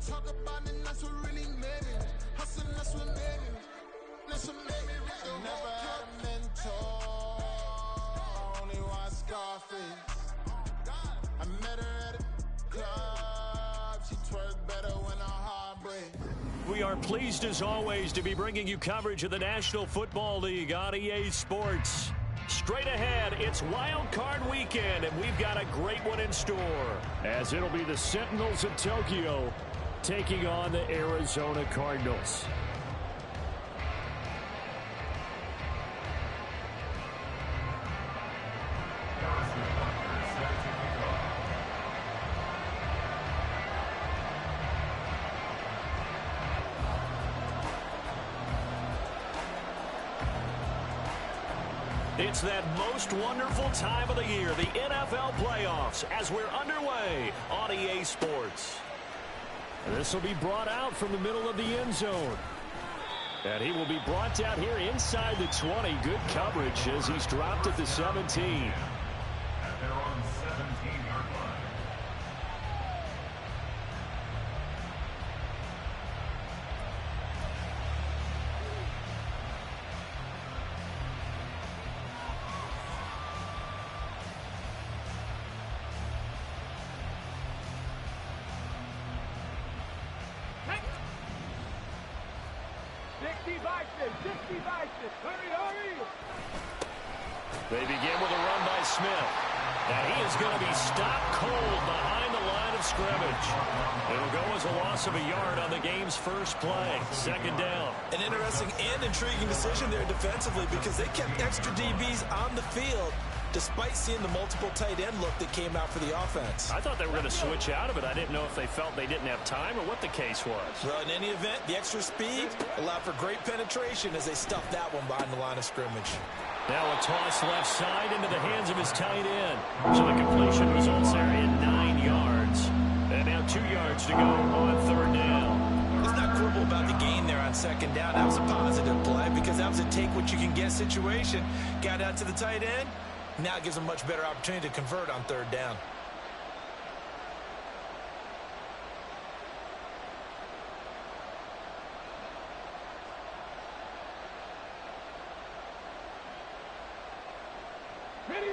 Talk about it, that's what really made me. Hustling, that's what made me. That's what made me reach the never had a mentor. Only one Scarface. I met her at a club. She twerk better when her heart breaks. We are pleased as always to be bringing you coverage of the National Football League on EA Sports. Straight ahead, it's Wild Card Weekend, and we've got a great one in store, as it'll be the Sentinels of Tokyo taking on the Arizona Cardinals. It's that most wonderful time of the year, the NFL playoffs, as we're underway on EA Sports. This will be brought out from the middle of the end zone. And he will be brought down here inside the 20. Good coverage as he's dropped at the 17. And they're on the 17-yard line. They begin with a run by Smith. And he is going to be stopped cold behind the line of scrimmage. It'll go as a loss of a yard on the game's first play. Second down. An interesting and intriguing decision there defensively because they kept extra DBs on the field despite seeing the multiple tight end look that came out for the offense. I thought they were going to switch out of it. I didn't know if they felt they didn't have time or what the case was. Well, in any event, the extra speed allowed for great penetration as they stuffed that one behind the line of scrimmage. Now a toss left side into the hands of his tight end. So the completion results there in 9 yards. And now 2 yards to go on third down. Let's not quibble about the gain there on second down. That was a positive play because that was a take-what-you-can-get situation. Got out to the tight end. Now it gives them a much better opportunity to convert on third down.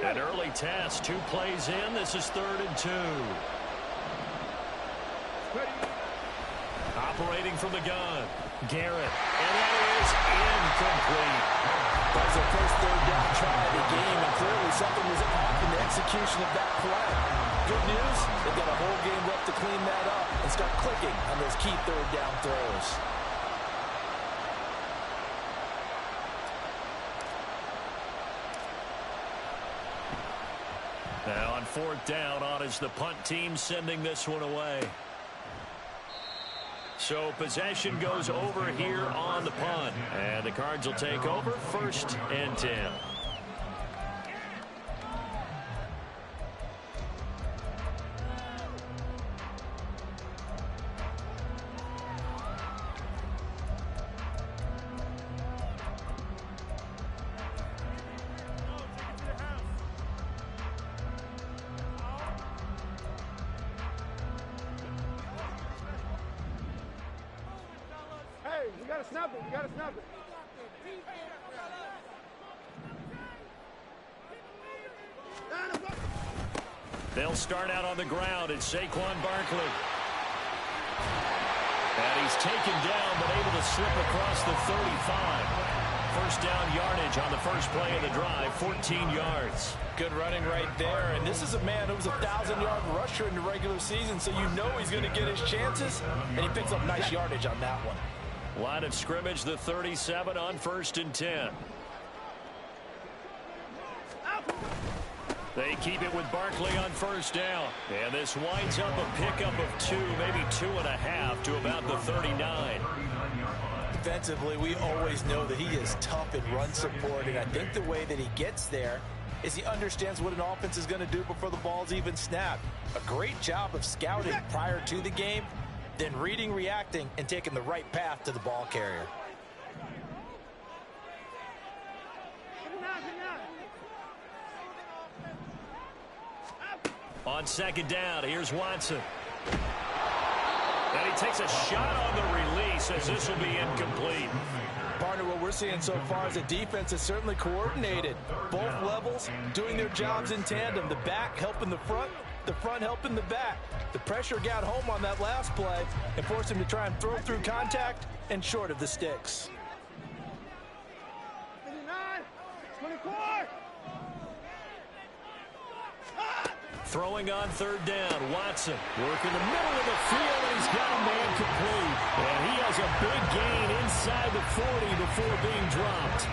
An early test, 2 plays in. This is 3rd and 2. Operating from the gun, Garrett. And that is incomplete. That was their first third down try of the game, and clearly something was off in the execution of that play. Good news, they've got a whole game left to clean that up and start clicking on those key third down throws. Now on 4th down, on is the punt team sending this one away. So possession goes over here on the punt. And the Cards will take over 1st and 10. We gotta snap it. We gotta snap it. They'll start out on the ground. It's Saquon Barkley. And he's taken down, but able to slip across the 35. First down yardage on the first play of the drive, 14 yards. Good running right there, and this is a man who was a 1,000-yard rusher in the regular season, so you know he's going to get his chances, and he picks up nice yardage on that one. Line of scrimmage, the 37 on 1st and 10. They keep it with Barkley on first down. And this winds up a pickup of 2, maybe 2.5 to about the 39. Defensively, we always know that he is tough in run support, and I think the way that he gets there is he understands what an offense is going to do before the ball's even snapped. A great job of scouting prior to the game, then reading, reacting, and taking the right path to the ball carrier. On second down, here's Watson. And he takes a shot on the release as this will be incomplete. Partner, what we're seeing so far is the defense is certainly coordinated. Both levels doing their jobs in tandem. The back helping the front helping the back. The pressure got home on that last play and forced him to try and throw through contact and short of the sticks. 24. Throwing on third down, Watson working the middle of the field, and he's got a man complete. And he has a big gain inside the 40 before being dropped.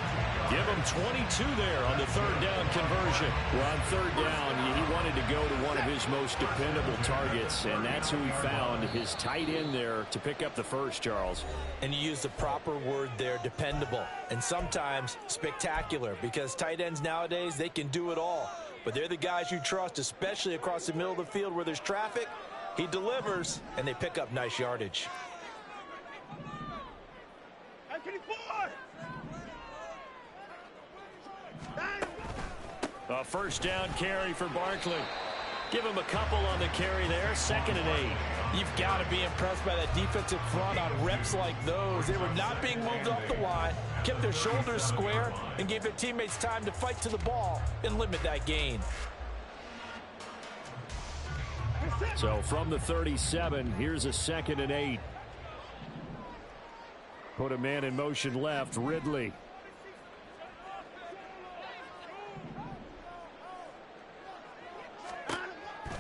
Give him 22 there on the third down conversion. Well, on third down, he wanted to go to one of his most dependable targets, and that's who he found, his tight end there, to pick up the first, Charles. And you use the proper word there, dependable, and sometimes spectacular, because tight ends nowadays, they can do it all. But they're the guys you trust, especially across the middle of the field where there's traffic. He delivers, and they pick up nice yardage. 24. A first down carry for Barkley. Give him a couple on the carry there, 2nd and 8. You've got to be impressed by that defensive front on reps like those. They were not being moved off the line, kept their shoulders square, and gave their teammates time to fight to the ball and limit that gain. So from the 37, here's a 2nd and 8. Put a man in motion left, Ridley.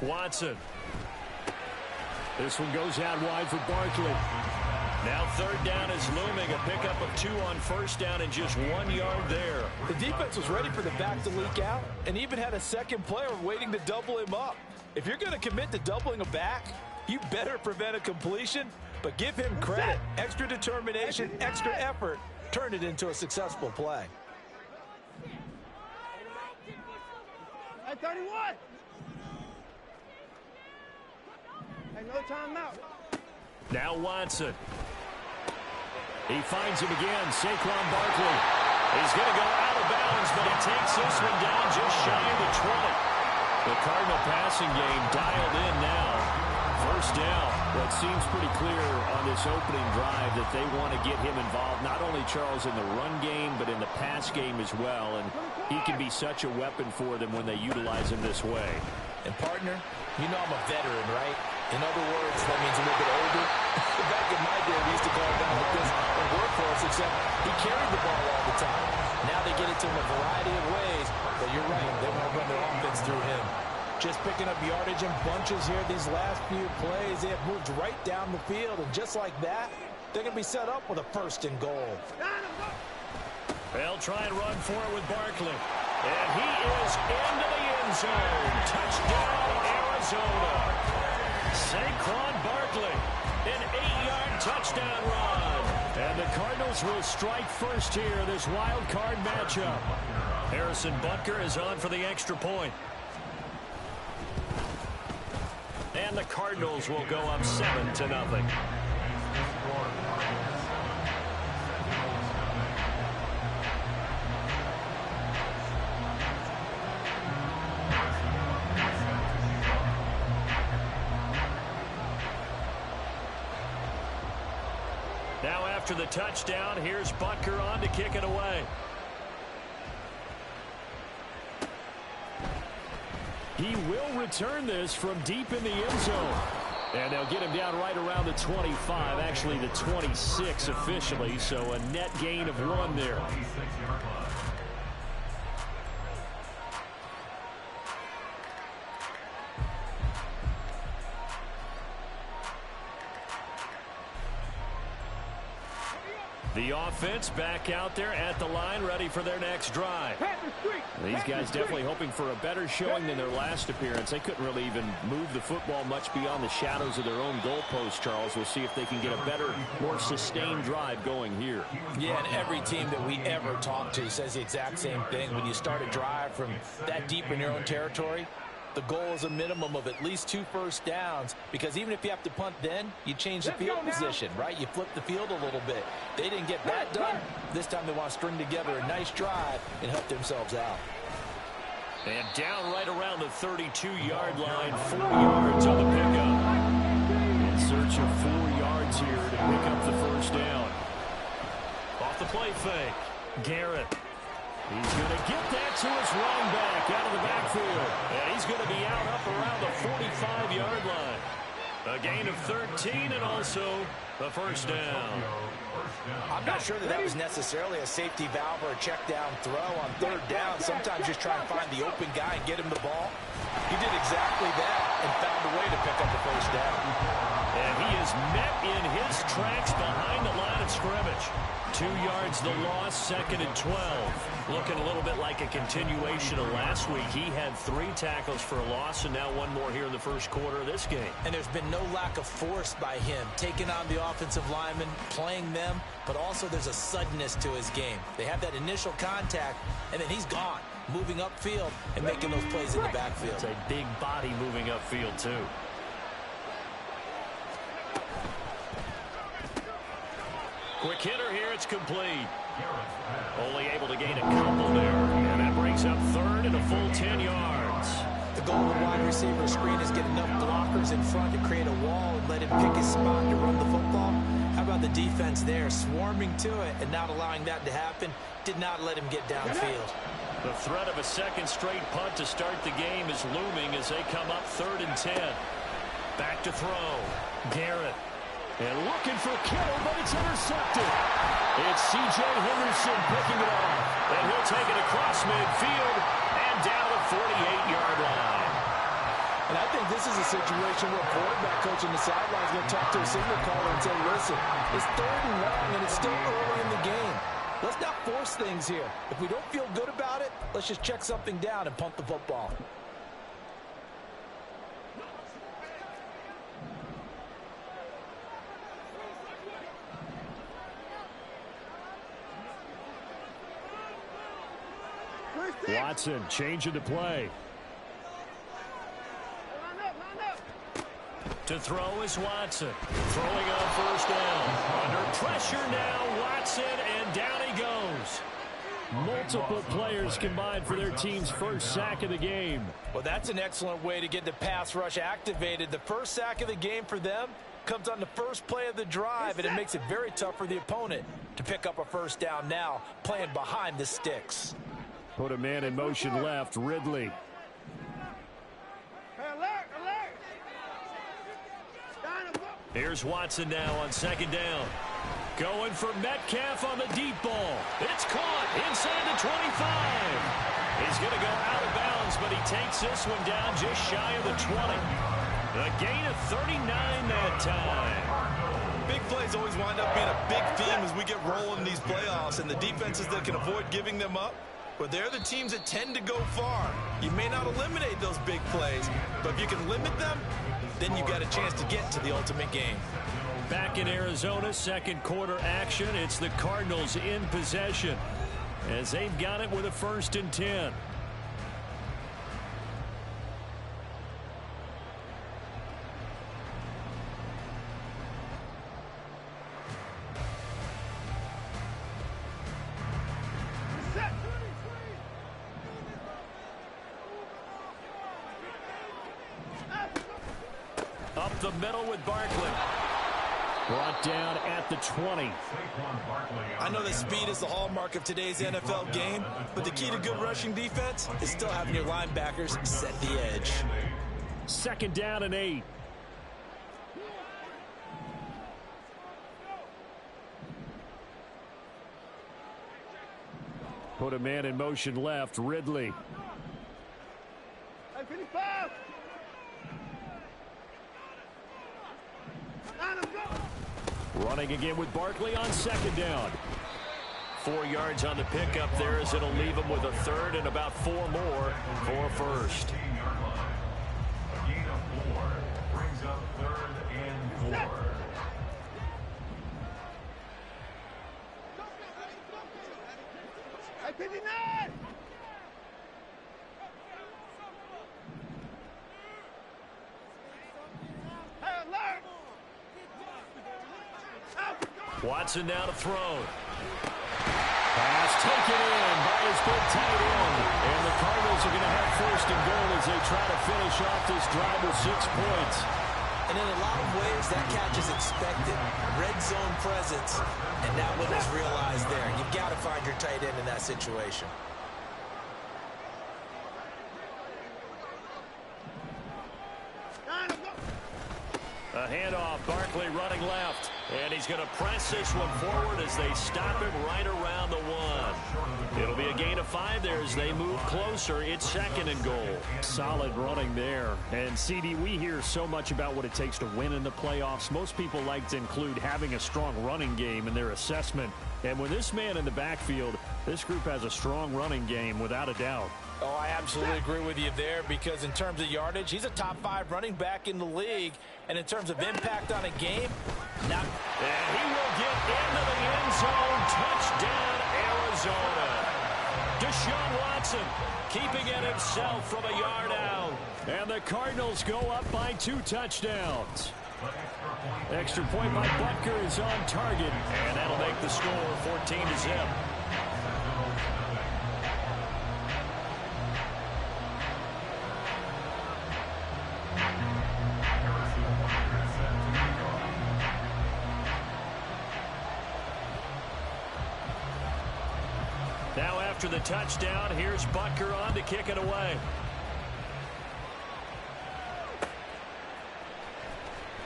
Watson. This one goes out wide for Barkley. Now third down is looming. A pickup of 2 on first down and just 1 yard there. The defense was ready for the back to leak out and even had a second player waiting to double him up. If you're going to commit to doubling a back, you better prevent a completion, but give him credit. Extra determination, extra effort turned it into a successful play. Hey, 31. Hey, no timeout. Now Watson. He finds him again. Saquon Barkley. He's going to go out of bounds, but he takes this one down just shy of the 20. The Cardinal passing game dialed in now. First down. Well, it seems pretty clear on this opening drive that they want to get him involved, not only, Charles, in the run game, but in the pass game as well. And he can be such a weapon for them when they utilize him this way. And, partner, you know I'm a veteran, right? In other words, that means a little bit older. Back in my day, we used to call it like this a workhorse, except he carried the ball all the time. Now they get it to him a variety of ways, but you're right, they want to run their offense through him. Just picking up yardage in bunches here these last few plays. They have moved right down the field, and just like that, they're going to be set up with a 1st and goal. They'll try and run for it with Barkley. And he is into the end zone. Touchdown, Arizona. Saquon Barkley, an 8-yard touchdown run. And the Cardinals will strike first here, this wild card matchup. Harrison Butker is on for the extra point. And the Cardinals will go up 7-0. Now after the touchdown, here's Butker on to kick it away. He will return this from deep in the end zone. And they'll get him down right around the 25, actually the 26 officially, so a net gain of 1 there. The offense back out there at the line, ready for their next drive. These guys definitely hoping for a better showing than their last appearance. They couldn't really even move the football much beyond the shadows of their own goalpost, Charles. We'll see if they can get a better, more sustained drive going here. Yeah, and every team that we ever talk to says the exact same thing. When you start a drive from that deep in your own territory, the goal is a minimum of at least 2 first downs, because even if you have to punt then, you change the field position, right? You flip the field a little bit. They didn't get that done. This time they want to string together a nice drive and help themselves out. And down right around the 32-yard line, 4 yards on the pickup. In search of 4 yards. yards here to pick up the first down. Off the play fake. Garrett. He's going to get that to his running back out of the backfield. And he's going to be out up around the 45-yard line. A gain of 13 and also a first down. I'm not sure that was necessarily a safety valve or a check down throw on third down. Sometimes just try and find the open guy and get him the ball. He did exactly that and found a way to pick up the first down. And he is met in his tracks behind the line of scrimmage. 2 yards the loss, second and 12. Looking a little bit like a continuation of last week. He had 3 tackles for a loss and now 1 more here in the first quarter of this game. And there's been no lack of force by him, taking on the offensive linemen, playing them, but also there's a suddenness to his game. They have that initial contact, and then he's gone, moving upfield and making those plays in the backfield. It's a big body moving upfield, too. Quick hitter here, it's complete. Only able to gain a couple there, and that brings up third and a full 10 yards. The goal of the wide receiver screen is get enough blockers in front to create a wall and let him pick his spot to run the football. How about the defense there, swarming to it and not allowing that to happen? Did not let him get downfield. The threat of a second straight punt to start the game is looming as they come up third and 10. Back to throw. Garrett. And looking for Kittle, but it's intercepted. It's C.J. Henderson picking it off. And he'll take it across midfield and down the 48-yard line. And I think this is a situation where quarterback coach on the sideline is going to talk to a signal caller and say, listen, it's third and long and it's still early in the game. Let's not force things here. If we don't feel good about it, let's just check something down and punt the football. Watson changing to play. To throw is Watson. Throwing on first down. Under pressure now, Watson, and down he goes. Multiple players combined for their team's first sack of the game. Well, that's an excellent way to get the pass rush activated. The first sack of the game for them comes on the first play of the drive, and it makes it very tough for the opponent to pick up a first down now, playing behind the sticks. Put a man in motion left, Ridley. Here's Watson now on second down. Going for Metcalf on the deep ball. It's caught inside the 25. He's going to go out of bounds, but he takes this one down just shy of the 20. A gain of 39 that time. Big plays always wind up being a big theme as we get rolling in these playoffs, and the defenses that can avoid giving them up, but they're the teams that tend to go far. You may not eliminate those big plays, but if you can limit them, then you've got a chance to get to the ultimate game. Back in Arizona, second quarter action. It's the Cardinals in possession as they've got it with a 1st and 10. Up the middle with Barkley. Brought down at the 20. I know that speed is the hallmark of today's NFL game, but the key to good rushing defense is still having your linebackers set the edge. 2nd down and 8. Put a man in motion left, Ridley. Running again with Barkley on 2nd down. 4 yards on the pickup there as it'll leave him with a 3rd and about 4 more for a 1st. A gain of 4 brings up 3rd and 4. Watson now to throw. Pass taken in by his big tight end. And the Cardinals are going to have 1st and goal as they try to finish off this drive with 6 points. And in a lot of ways, that catch is expected. Red zone presence, and that one is realized there. You've got to find your tight end in that situation. A handoff, Barkley running left. And he's going to press this one forward as they stop him right around the 1. It'll be a gain of 5 there as they move closer. It's 2nd and goal. Solid running there. And, CD, we hear so much about what it takes to win in the playoffs. Most people like to include having a strong running game in their assessment. And with this man in the backfield, this group has a strong running game without a doubt. Oh, I absolutely agree with you there because in terms of yardage, he's a top 5 running back in the league. And in terms of impact on a game, not. And he will get into the end zone. Touchdown, Arizona. Deshaun Watson keeping it himself from a yard out. And the Cardinals go up by 2 touchdowns. Extra point by Butker is on target. And that'll make the score 14-0. Now after the touchdown, here's Butker on to kick it away.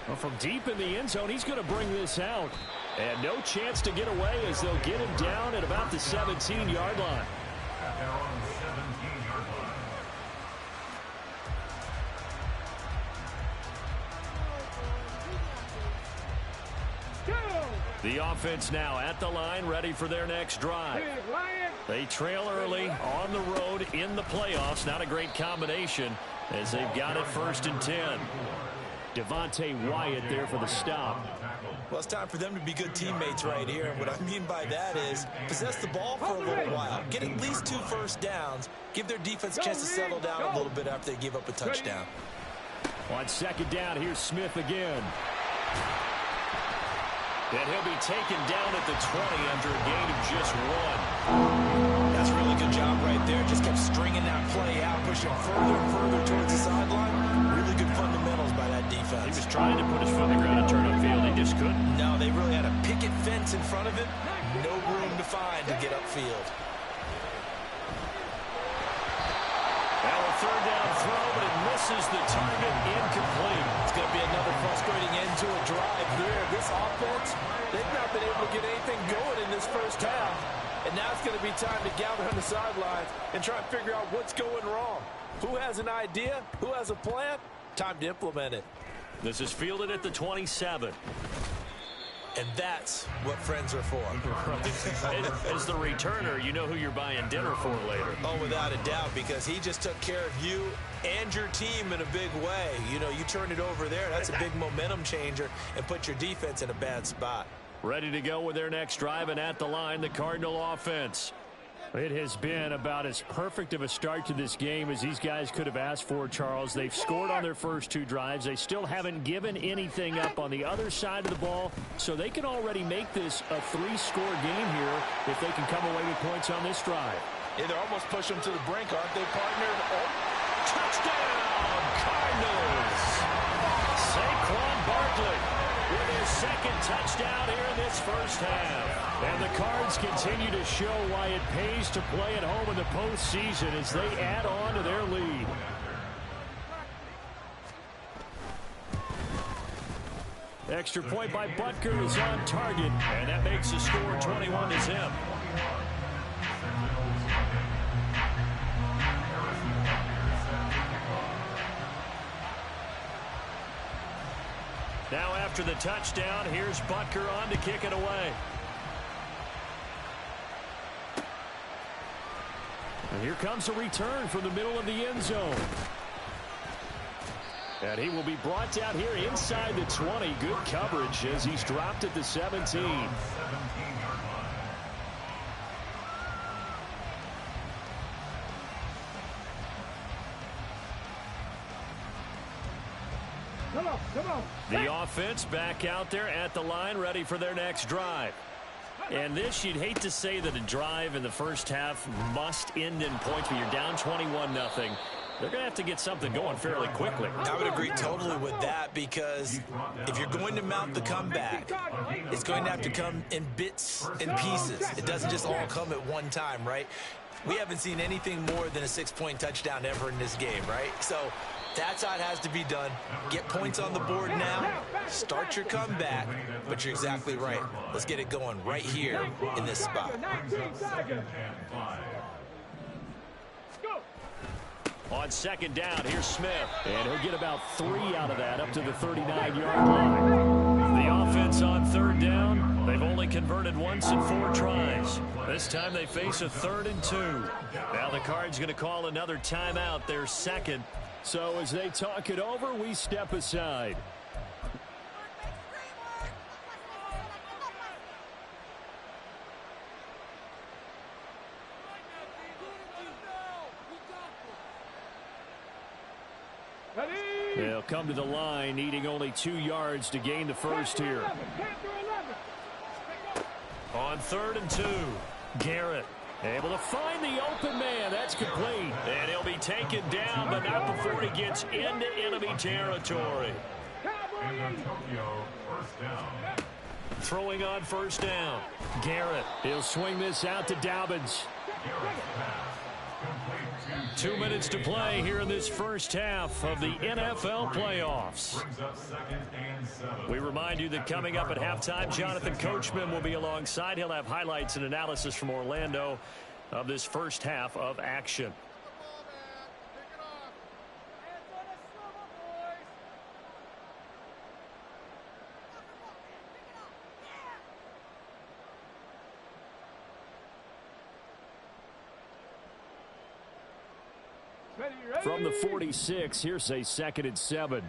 Well, from deep in the end zone, he's going to bring this out. And no chance to get away as they'll get him down at about the 17-yard line. The offense now at the line, ready for their next drive. They trail early on the road in the playoffs. Not a great combination as they've got it 1st and 10. Devontae Wyatt there for the stop. Well, it's time for them to be good teammates right here. And what I mean by that is possess the ball for a little while. Get at least 2 first downs. Give their defense a chance to settle down a little bit after they give up a touchdown. On 2nd down, here's Smith again. And he'll be taken down at the 20 after a gain of just 1. That's a really good job right there. Just kept stringing that play out, pushing further and further towards the sideline. Really good fundamentals by that defense. He was trying to put his foot in the ground and turn upfield. He just couldn't. No, they really had a picket fence in front of him. No room to find to get upfield. Now a 3rd down throw, but it misses the target. Incomplete. It's going to be another frustrating end to a drive here. This offense, they've not been able to get anything going in this first half. And now it's going to be time to gather on the sidelines and try and figure out what's going wrong. Who has an idea? Who has a plan? Time to implement it. This is fielded at the 27. And that's what friends are for. As the returner, you know who you're buying dinner for later. Oh, without a doubt, because he just took care of you and your team in a big way. You know, you turn it over there, that's a big momentum changer and put your defense in a bad spot. Ready to go with their next drive, and at the line, the Cardinal offense. It has been about as perfect of a start to this game as these guys could have asked for, Charles. They've scored on their first 2 drives. They still haven't given anything up on the other side of the ball, so they can already make this a 3-score game here if they can come away with points on this drive. Yeah, they're almost pushing them to the brink, aren't they, partner? Oh. Touchdown, Cardinals! Saquon Barkley with his 2nd touchdown here in this first half. And the Cards continue to show why it pays to play at home in the postseason as they add on to their lead. Extra point by Butker is on target, and that makes the score 21-0. Now after the touchdown, here's Butker on to kick it away. And here comes a return from the middle of the end zone. And he will be brought down here inside the 20. Good coverage as he's dropped at the 17. Come on. The offense back out there at the line, ready for their next drive. And this, you'd hate to say that a drive in the first half must end in points, but you're down 21-0. they're going to have to get something going fairly quickly. I would agree totally with that, because if you're going to mount the comeback, it's going to have to come in bits and pieces. It doesn't just all come at one time, right? We haven't seen anything more than a 6-point touchdown ever in this game, right? So that's how it has to be done. Get points on the board now. Start your comeback. But you're exactly right. Let's get it going right here in this spot. On second down, here's Smith. And he'll get about 3 out of that, up to the 39-yard line. The offense on third down, they've only converted once in 4 tries. This time they face a 3rd and 2. Now the Cards going to call another timeout, their second. So as they talk it over, we step aside. They'll come to the line, needing only 2 yards to gain the first here. On 3rd and 2, Garrett able to find the open man. That's complete. and he'll be taken down, but not before he gets into enemy territory. Throwing on first down. Garrett, he'll swing this out to Dobbins. 2 minutes to play here in this first half of the NFL playoffs. We remind you that coming up at halftime, Jonathan Coachman will be alongside. He'll have highlights and analysis from Orlando of this first half of action. From the 46, here's a 2nd and 7.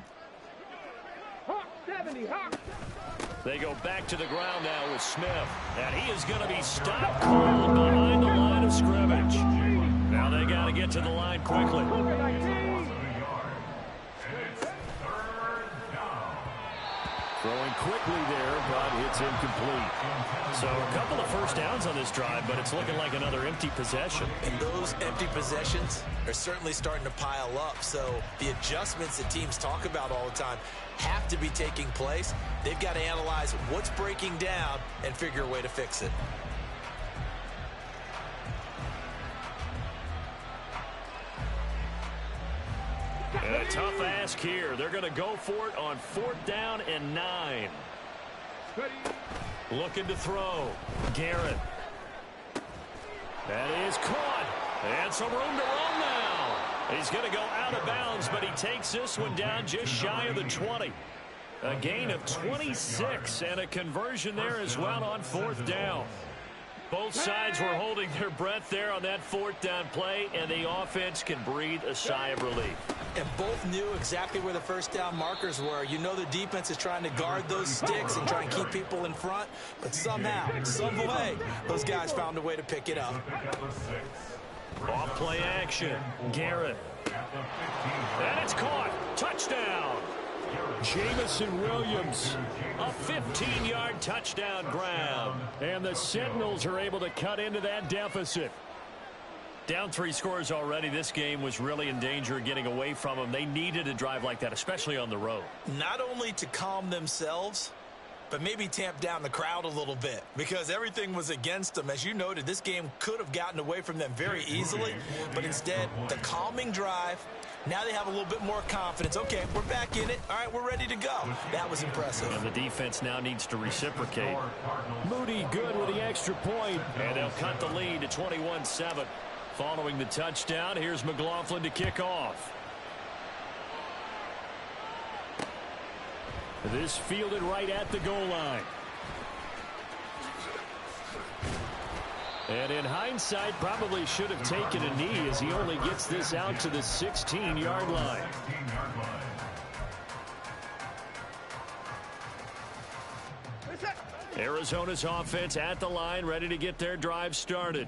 They go back to the ground now with Smith. And he is going to be stopped cold behind the line of scrimmage. Now they got to get to the line quickly. Throwing quickly there, but it's incomplete. So a couple of first downs on this drive, but it's looking like another empty possession. And those empty possessions are certainly starting to pile up. So the adjustments that teams talk about all the time have to be taking place. They've got to analyze what's breaking down and figure a way to fix it. And a tough ask here. They're going to go for it on 4th down and 9. Looking to throw. Garrett. That is caught. And some room to run now. He's going to go out of bounds, but he takes this one down just shy of the 20. A gain of 26 and a conversion there as well on 4th down. Both sides were holding their breath there on that 4th down play, and the offense can breathe a sigh of relief. And both knew exactly where the first down markers were. You know the defense is trying to guard those sticks and try and keep people in front, but somehow, some way, those guys found a way to pick it up. Off play action. Garrett. And it's caught. Touchdown. Jamison Williams. A 15-yard touchdown grab. And the Sentinels are able to cut into that deficit. Down 3 scores already. This game was really in danger of getting away from them. They needed a drive like that, especially on the road. Not only to calm themselves, but maybe tamp down the crowd a little bit, because everything was against them. As you noted, this game could have gotten away from them very easily, but instead, the calming drive. Now they have a little bit more confidence. Okay, we're back in it. All right, we're ready to go. That was impressive. And the defense now needs to reciprocate. Moody good with the extra point. And they'll cut the lead to 21-7. Following the touchdown, here's McLaughlin to kick off. This fielded right at the goal line. And in hindsight, probably should have taken a knee as he only gets this out to the 16-yard line. Arizona's offense at the line, ready to get their drive started.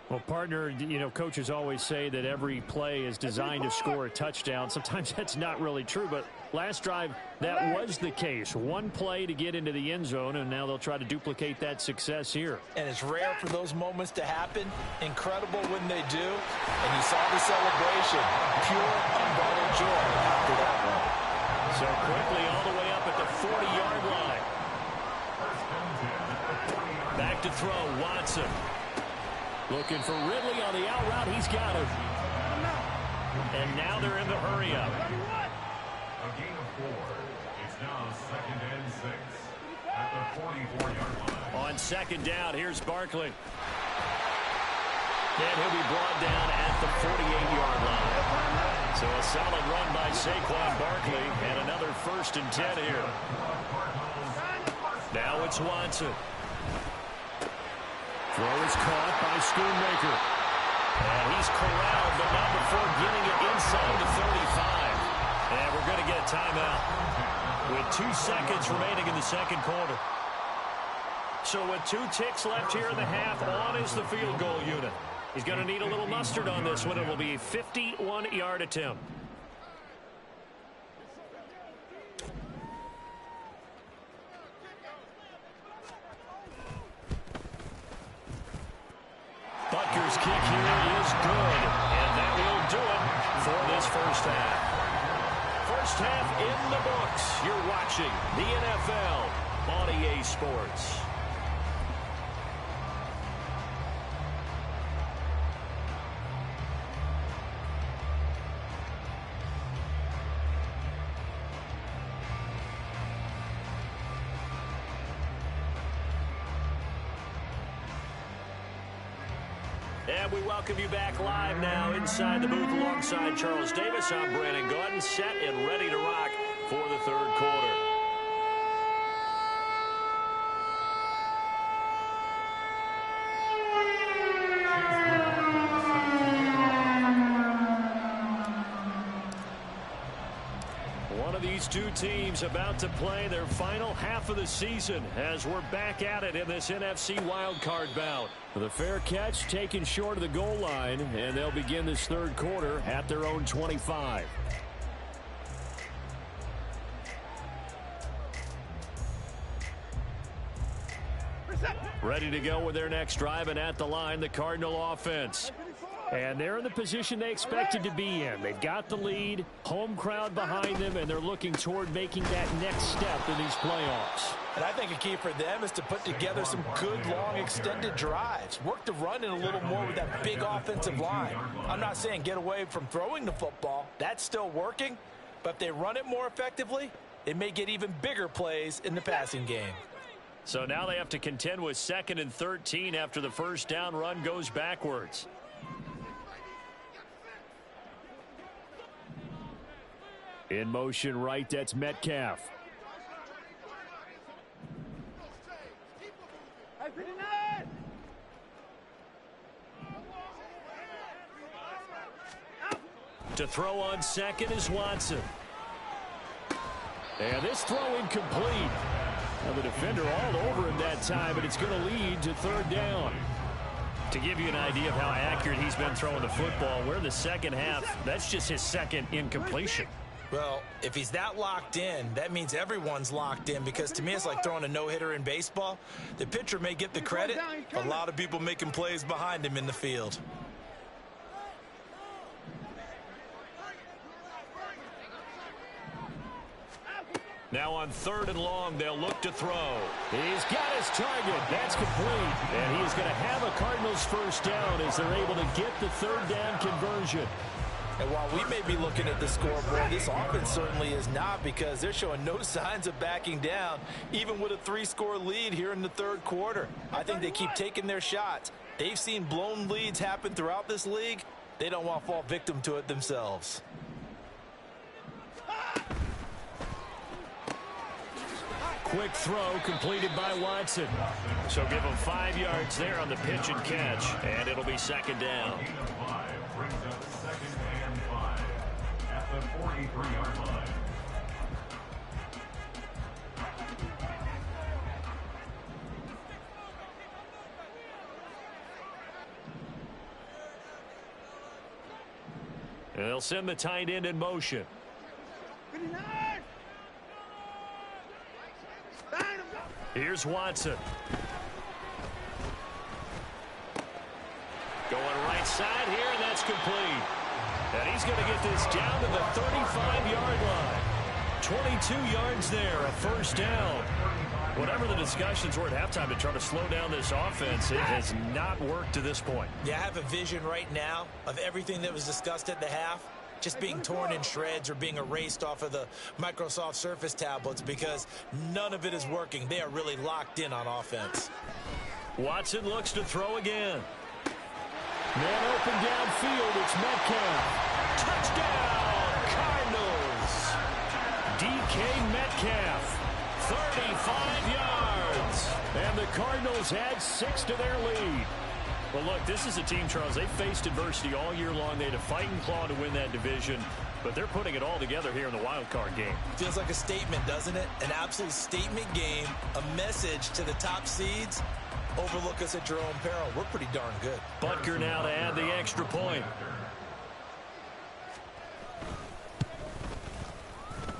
Well, partner, you know, coaches always say that every play is designed to score a touchdown. Sometimes that's not really true, but last drive, that was the case. One play to get into the end zone, and now they'll try to duplicate that success here. And it's rare for those moments to happen. Incredible when they do. And you saw the celebration. Pure, unbridled joy after that one. So quickly all the way up at the 40-yard line. Back to throw, Watson. Looking for Ridley on the out route. He's got it. And now they're in the hurry-up. A gain of 4. It's now 2nd and 6 at the 44-yard line. On second down, here's Barkley. And he'll be brought down at the 48-yard line. So a solid run by Saquon Barkley and another 1st and 10 here. Now it's Watson. Throw is caught by Schoonmaker. And he's corralled, but not before getting it inside the 35. And we're going to get a timeout with 2 seconds remaining in the second quarter. So with 2 ticks left here in the half, on is the field goal unit. He's going to need a little mustard on this one. It will be a 51-yard attempt. Butker's kick here is good, and that will do it for this first half. First half in the books. You're watching the NFL on EA Sports. And we welcome you back live now inside the booth alongside Charles Davis. I'm Brandon Gordon, set and ready to rock for the third quarter. One of these two teams about to play their final half of the season as we're back at it in this NFC wildcard bout. The fair catch taken short of the goal line, and they'll begin this third quarter at their own 25. Ready to go with their next drive, and at the line, the Cardinal offense. And they're in the position they expected to be in. They've got the lead, home crowd behind them, and they're looking toward making that next step in these playoffs. And I think a key for them is to put together some good, long, extended drives. Work the run in a little more with that big offensive line. I'm not saying get away from throwing the football. That's still working. But if they run it more effectively, it may get even bigger plays in the passing game. So now they have to contend with 2nd and 13 after the first down run goes backwards. In motion right, that's Metcalf. To throw on second is Watson. And this throw incomplete. Now the defender all over him that time, and it's going to lead to third down. To give you an idea of how accurate he's been throwing the football, we're in the second half. That's just his second incompletion. Well, if he's that locked in, that means everyone's locked in, because to me it's like throwing a no-hitter in baseball. The pitcher may get the credit, a lot of people making plays behind him in the field. Now on 3rd and long, they'll look to throw. He's got his target. That's complete. And he's going to have a Cardinals first down as they're able to get the third down conversion. And while we may be looking at the scoreboard, this offense certainly is not, because they're showing no signs of backing down, even with a 3-score lead here in the third quarter. I think they keep taking their shots. They've seen blown leads happen throughout this league. They don't want to fall victim to it themselves. Quick throw completed by Watson. So give him 5 yards there on the pitch and catch, and it'll be 2nd down. Brings up 2nd and 5 at the 43-yard line. And they'll send the tight end in motion. Here's Watson. Going right side here, and that's complete. And he's going to get this down to the 35-yard line. 22 yards there, a first down. Whatever the discussions were at halftime to try to slow down this offense, it has not worked to this point. Yeah, I have a vision right now of everything that was discussed at the half just being torn in shreds or being erased off of the Microsoft Surface tablets because none of it is working. They are really locked in on offense. Watson looks to throw again. Man open downfield, it's Metcalf. Touchdown, Cardinals. DK Metcalf, 35 yards. And the Cardinals add 6 to their lead. Well, look, this is a team, Charles, they faced adversity all year long. They had to fight and claw to win that division, but they're putting it all together here in the wild card game. Feels like a statement, doesn't it? An absolute statement game, a message to the top seeds. Overlook us at your own peril. We're pretty darn good. Butker now to add the extra point.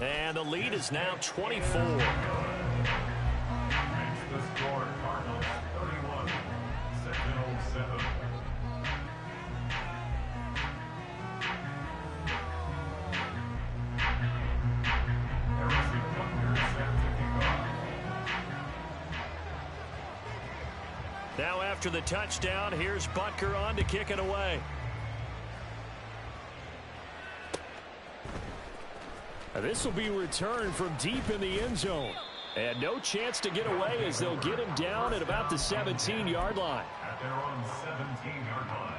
And the lead is now 24. The score, Cardinals 31, Sentinels 7. Now after the touchdown, here's Butker on to kick it away. This will be returned from deep in the end zone. And no chance to get away as they'll get him down at about the 17-yard line. At their own 17-yard line.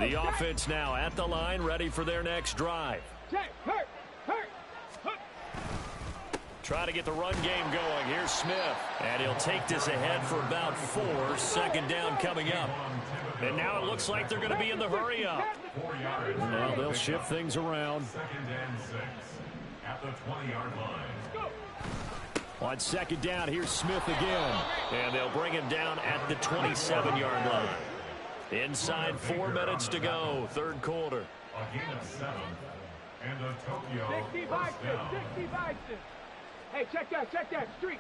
The offense now at the line, ready for their next drive. Try to get the run game going. Here's Smith. And he'll take this ahead for about 4. Second down coming up. And now it looks like they're going to be in the hurry up. Now they'll shift things around. Second and 6 at the 20-yard line. On second down, here's Smith again. And they'll bring him down at the 27-yard line. Inside 4 minutes to go, third quarter. A gain of 7. And a Tokyo 65 down. 65 Hey, check that. Street.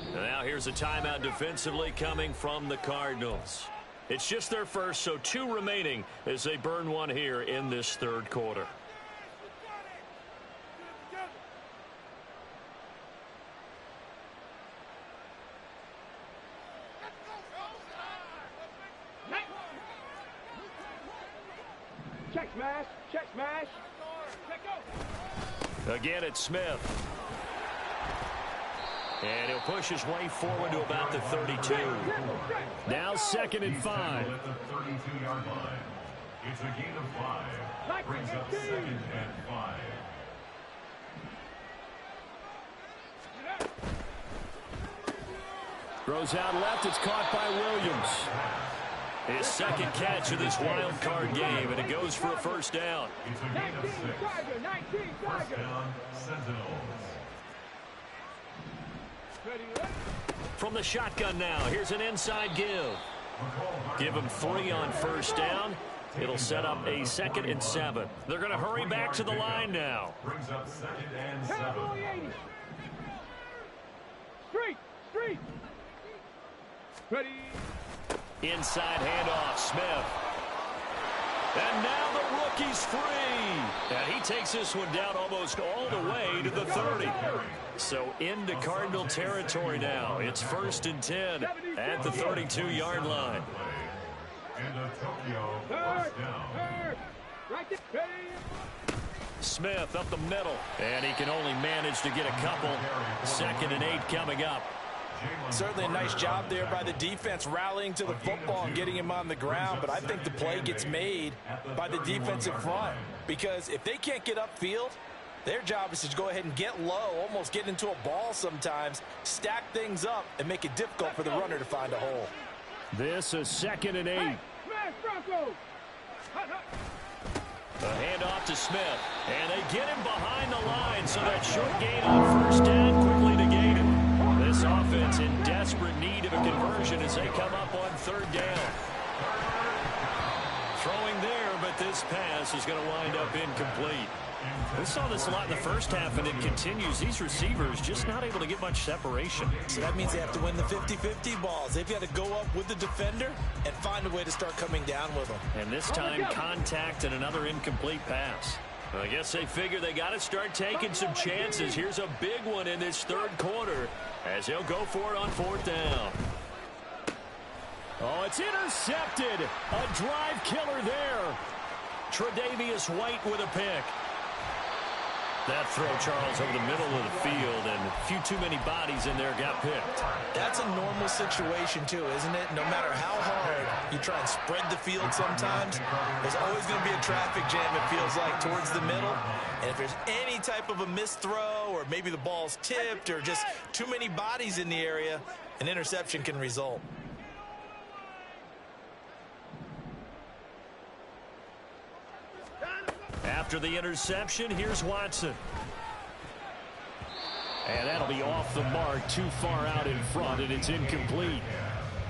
And now here's a timeout defensively coming from the Cardinals. It's just their first, so 2 remaining as they burn one here in this third quarter. Check smash. Again, it's Smith. And he'll push his way forward to about the 32. Now second and 5. At the 32-yard line. It's a gain of 5. Brings up second and 5. Throws out left. It's caught by Williams. His second catch of this wild card game, and it goes for a first down. It's a gain of 6. First down, Sentinels. From the shotgun now, here's an inside give. Give him 3 on first down. It'll set up a 2nd and 7. They're going to hurry back to the line now. Brings up 2nd and 7. Street. Ready. Inside handoff, Smith. And now the rookie's free. And he takes this one down almost all the way to the 30. So into Cardinal territory now. It's 1st and 10 at the 32-yard line. And a Tokyo first down. Smith up the middle. And he can only manage to get a couple. 2nd and 8 coming up. Certainly a nice job there by the defense rallying to the football and getting him on the ground, but I think the play gets made by the defensive front because if they can't get upfield, their job is to go ahead and get low, almost get into a ball sometimes, stack things up, and make it difficult for the runner to find a hole. This is 2nd and 8. Smash Broncos! A off to Smith. And they get him behind the line, so that short gain on first down quickly negated. This offense in desperate need of a conversion as they come up on third down. Throwing there, but this pass is going to wind up incomplete. We saw this a lot in the first half, and it continues. These receivers just not able to get much separation. So that means they have to win the 50-50 balls. They've got to go up with the defender and find a way to start coming down with them. And this time, contact and another incomplete pass. Well, I guess they figure they got to start taking some chances. Here's a big one in this third quarter as they'll go for it on fourth down. Oh, it's intercepted. A drive killer there. Tre'Davious White with a pick. That throw, Charles, over the middle of the field, and a few too many bodies in there got picked. That's a normal situation, too, isn't it? No matter how hard you try and spread the field sometimes, there's always going to be a traffic jam, it feels like, towards the middle. And if there's any type of a missed throw, or maybe the ball's tipped, or just too many bodies in the area, an interception can result. After the interception, here's Watson. And that'll be off the mark, too far out in front, and it's incomplete.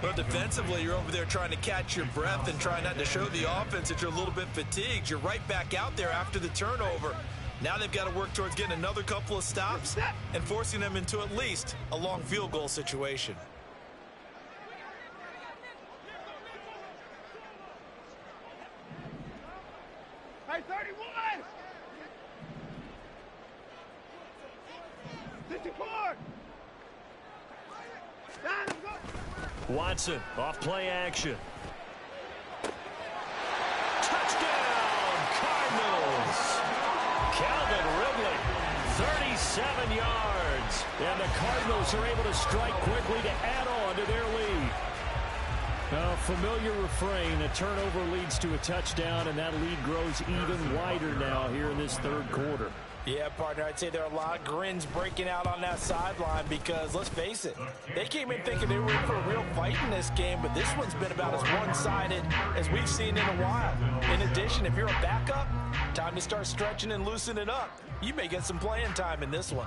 Well, defensively, you're over there trying to catch your breath and try not to show the offense that you're a little bit fatigued. You're right back out there after the turnover. Now they've got to work towards getting another couple of stops and forcing them into at least a long field goal situation. Hey, 31! 64! Watson off play action. Touchdown, Cardinals! Calvin Ridley, 37 yards. And the Cardinals are able to strike quickly to add on to their lead. A familiar refrain, a turnover leads to a touchdown, and that lead grows even wider now here in this third quarter. Yeah, partner, I'd say there are a lot of grins breaking out on that sideline because, let's face it, they came in thinking they were in for a real fight in this game, but this one's been about as one-sided as we've seen in a while. In addition, if you're a backup, time to start stretching and loosening up. You may get some playing time in this one.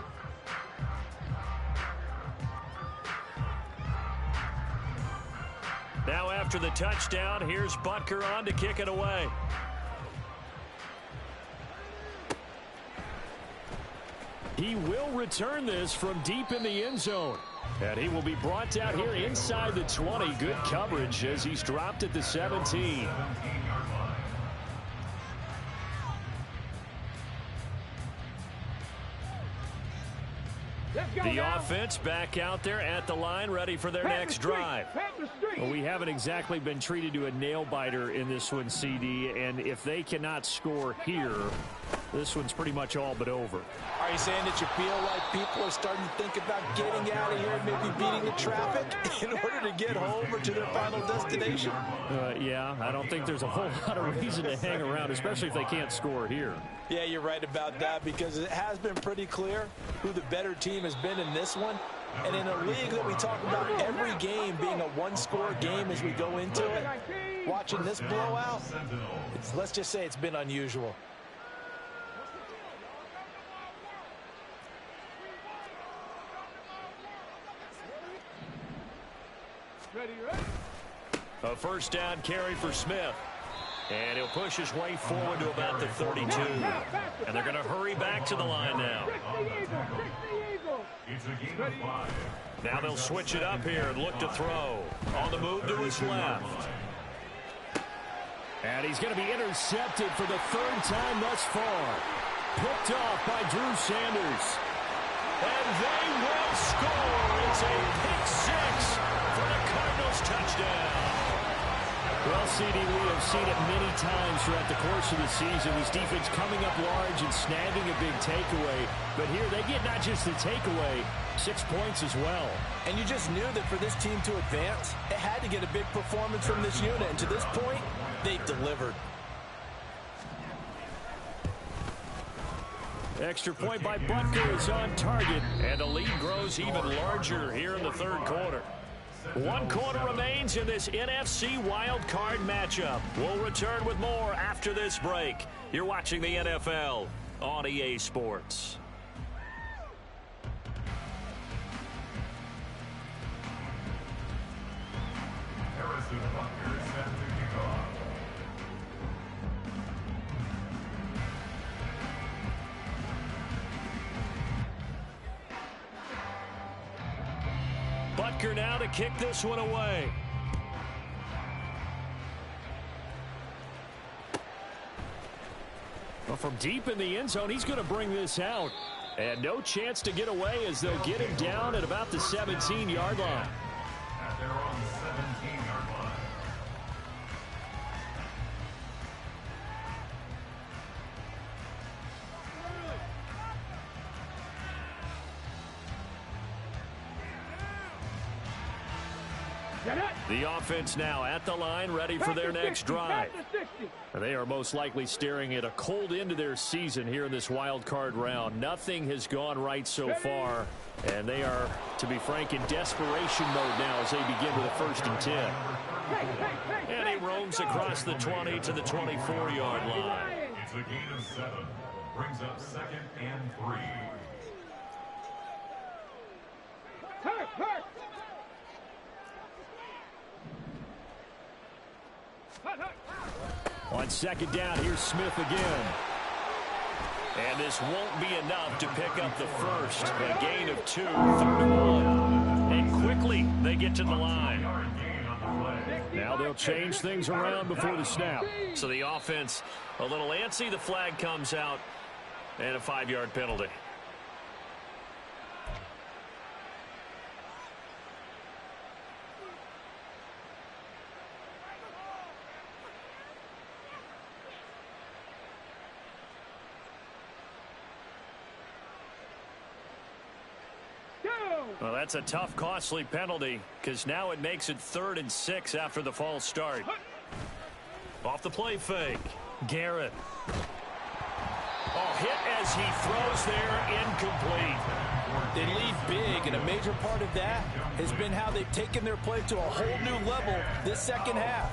Now after the touchdown, here's Butker on to kick it away. He will return this from deep in the end zone. And he will be brought out here inside the 20. Good coverage as he's dropped at the 17. The offense back out there at the line, ready for their next drive. Well, we haven't exactly been treated to a nail-biter in this one, CD, and if they cannot score here, this one's pretty much all but over. Are you saying that you feel like people are starting to think about getting out of here and maybe beating the traffic in order to get home or to their final destination? Yeah, I don't think there's a whole lot of reason to hang around, especially if they can't score here. Yeah, you're right about that because it has been pretty clear who the better team has been in this one. And in a league that we talk about every game being a one-score game as we go into it, watching this blowout, let's just say it's been unusual. A first down carry for Smith. And he'll push his way forward to about the 32. And they're going to hurry back to the line now. Now they'll switch it up here and look to throw. On the move to his left. And he's going to be intercepted for the third time thus far. Picked off by Drew Sanders. And they will score. It's a pick six for the Cardinals touchdown. Well, CD, we have seen it many times throughout the course of the season. This defense coming up large and snagging a big takeaway. But here they get not just the takeaway, 6 points as well. And you just knew that for this team to advance, it had to get a big performance from this unit. And to this point, they've delivered. Extra point by Butker is on target. And the lead grows even larger here in the third quarter. One quarter remains in this NFC Wild Card matchup. We'll return with more after this break. You're watching the NFL on EA Sports. Harrison Butker set to kick off. Butker now to kick this one away. Well, from deep in the end zone, he's going to bring this out. And no chance to get away as they'll get him down at about the 17-yard line. At their own 17-yard line. The offense now at the line, ready for their next drive. They are most likely staring at a cold end to their season here in this wild card round. Nothing has gone right so far, and they are, to be frank, in desperation mode now as they begin with a 1st and 10. And he roams across the 20 to the 24-yard line. It's a gain of 7. Brings up 2nd and 3. On 2nd down, here's Smith again. And this won't be enough to pick up the first. A gain of 2, 3rd and 1. And quickly, they get to the line. Now they'll change things around before the snap. So the offense a little antsy. The flag comes out. And a 5-yard penalty. Well, that's a tough, costly penalty because now it makes it 3rd and 6 after the false start. Off the play fake. Garrett. Oh, hit as he throws there, incomplete. They lead big, and a major part of that has been how they've taken their play to a whole new level this second half.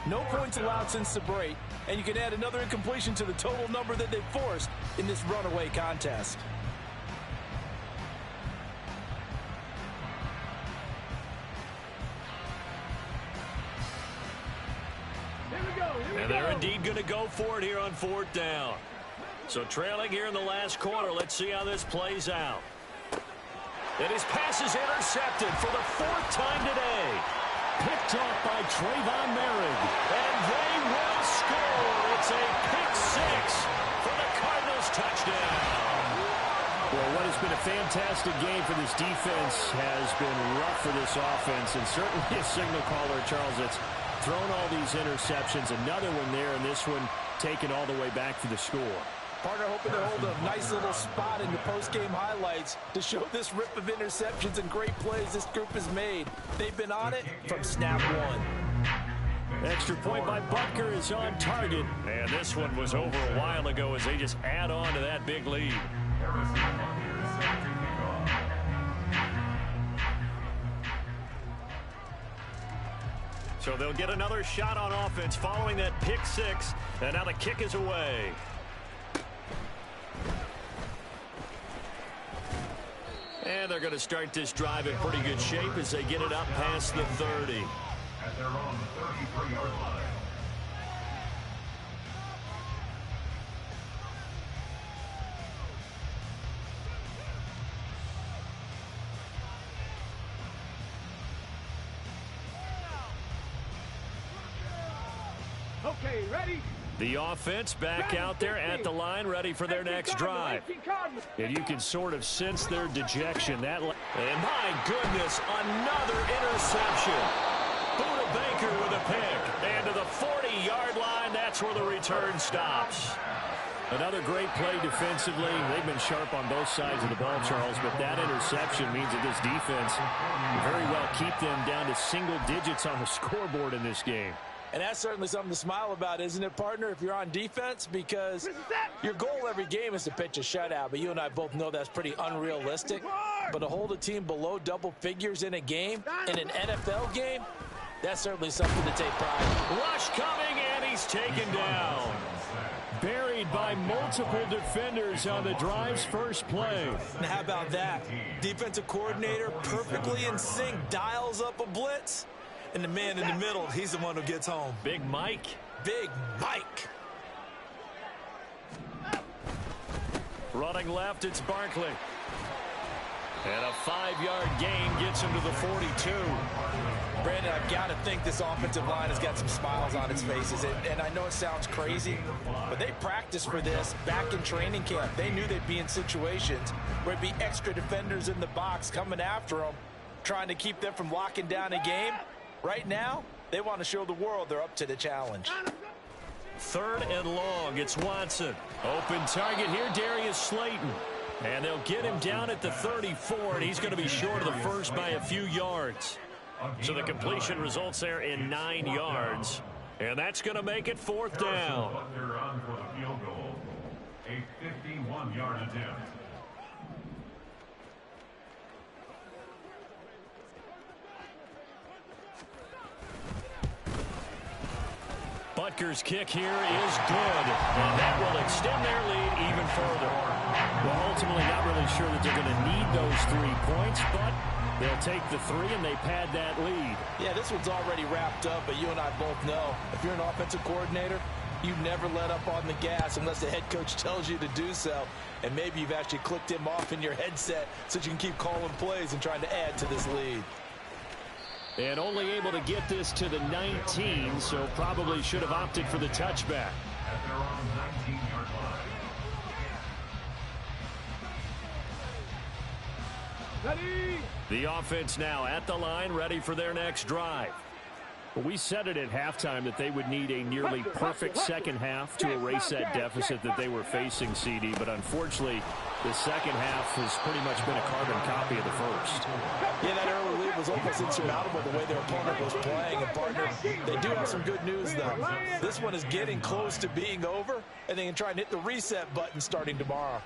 No points allowed since the break, and you can add another incompletion to the total number that they've forced in this runaway contest. And they're indeed going to go for it here on 4th down. So trailing here in the last quarter. Let's see how this plays out. And his pass is intercepted for the 4th time today. Picked off by Trayvon Merritt. And they will score. It's a pick 6 for the Cardinals touchdown. Well, what has been a fantastic game for this defense has been rough for this offense. And certainly a signal caller, Charles, that's thrown all these interceptions. Another one there, and this one taken all the way back for the score. Partner hoping to hold a nice little spot in the post-game highlights to show this rip of interceptions and great plays this group has made. They've been on it from snap one. Extra point by Butker is on target. And this one was over a while ago as they just add on to that big lead. So they'll get another shot on offense following that pick 6. And now the kick is away. And they're going to start this drive in pretty good shape as they get it up past the 30. At their own 33-yard line. Okay, ready? The offense back out there at the line, ready for their next drive. And you can sort of sense their dejection. And my goodness, another interception. Buda Baker with a pick. And to the 40-yard line, that's where the return stops. Another great play defensively. They've been sharp on both sides of the ball, Charles, but that interception means that this defense can very well keep them down to single digits on the scoreboard in this game. And that's certainly something to smile about, isn't it, partner, if you're on defense? Because your goal every game is to pitch a shutout, but you and I both know that's pretty unrealistic. But to hold a team below double figures in a game, in an NFL game, that's certainly something to take pride in. Rush coming, and he's taken down. Buried by multiple defenders on the drive's first play. And how about that? Defensive coordinator perfectly in sync, dials up a blitz. And the man in the middle, he's the one who gets home. Big Mike. Big Mike. Running left, it's Barkley. And a 5-yard gain gets him to the 42. Brandon, I've got to think this offensive line has got some smiles on its faces. And I know it sounds crazy, but they practiced for this back in training camp. They knew they'd be in situations where it'd be extra defenders in the box coming after them, trying to keep them from locking down a game. Right now, they want to show the world they're up to the challenge. 3rd and long, it's Watson. Open target here, Darius Slayton. And they'll get him down at the 34, and he's going to be short of the first by a few yards. So the completion results there in 9 yards. And that's going to make it 4th down. On for the field goal. A 51-yard attempt. Butker's kick here is good, and that will extend their lead even further. Well, ultimately not really sure that they're going to need those 3 points, but they'll take the 3 and they pad that lead. Yeah, this one's already wrapped up, but you and I both know if you're an offensive coordinator, you never let up on the gas unless the head coach tells you to do so. And maybe you've actually clicked him off in your headset so you can keep calling plays and trying to add to this lead. And only able to get this to the 19, so probably should have opted for the touchback. At their own 19-yard line. Ready. The offense now at the line, ready for their next drive. Well, we said it at halftime that they would need a nearly perfect second half to erase that deficit that they were facing, CD. But unfortunately, the second half has pretty much been a carbon copy of the first. Yeah, that early lead was almost insurmountable the way their opponent was playing. And, partner, they do have some good news, though. This one is getting close to being over, and they can try and hit the reset button starting tomorrow.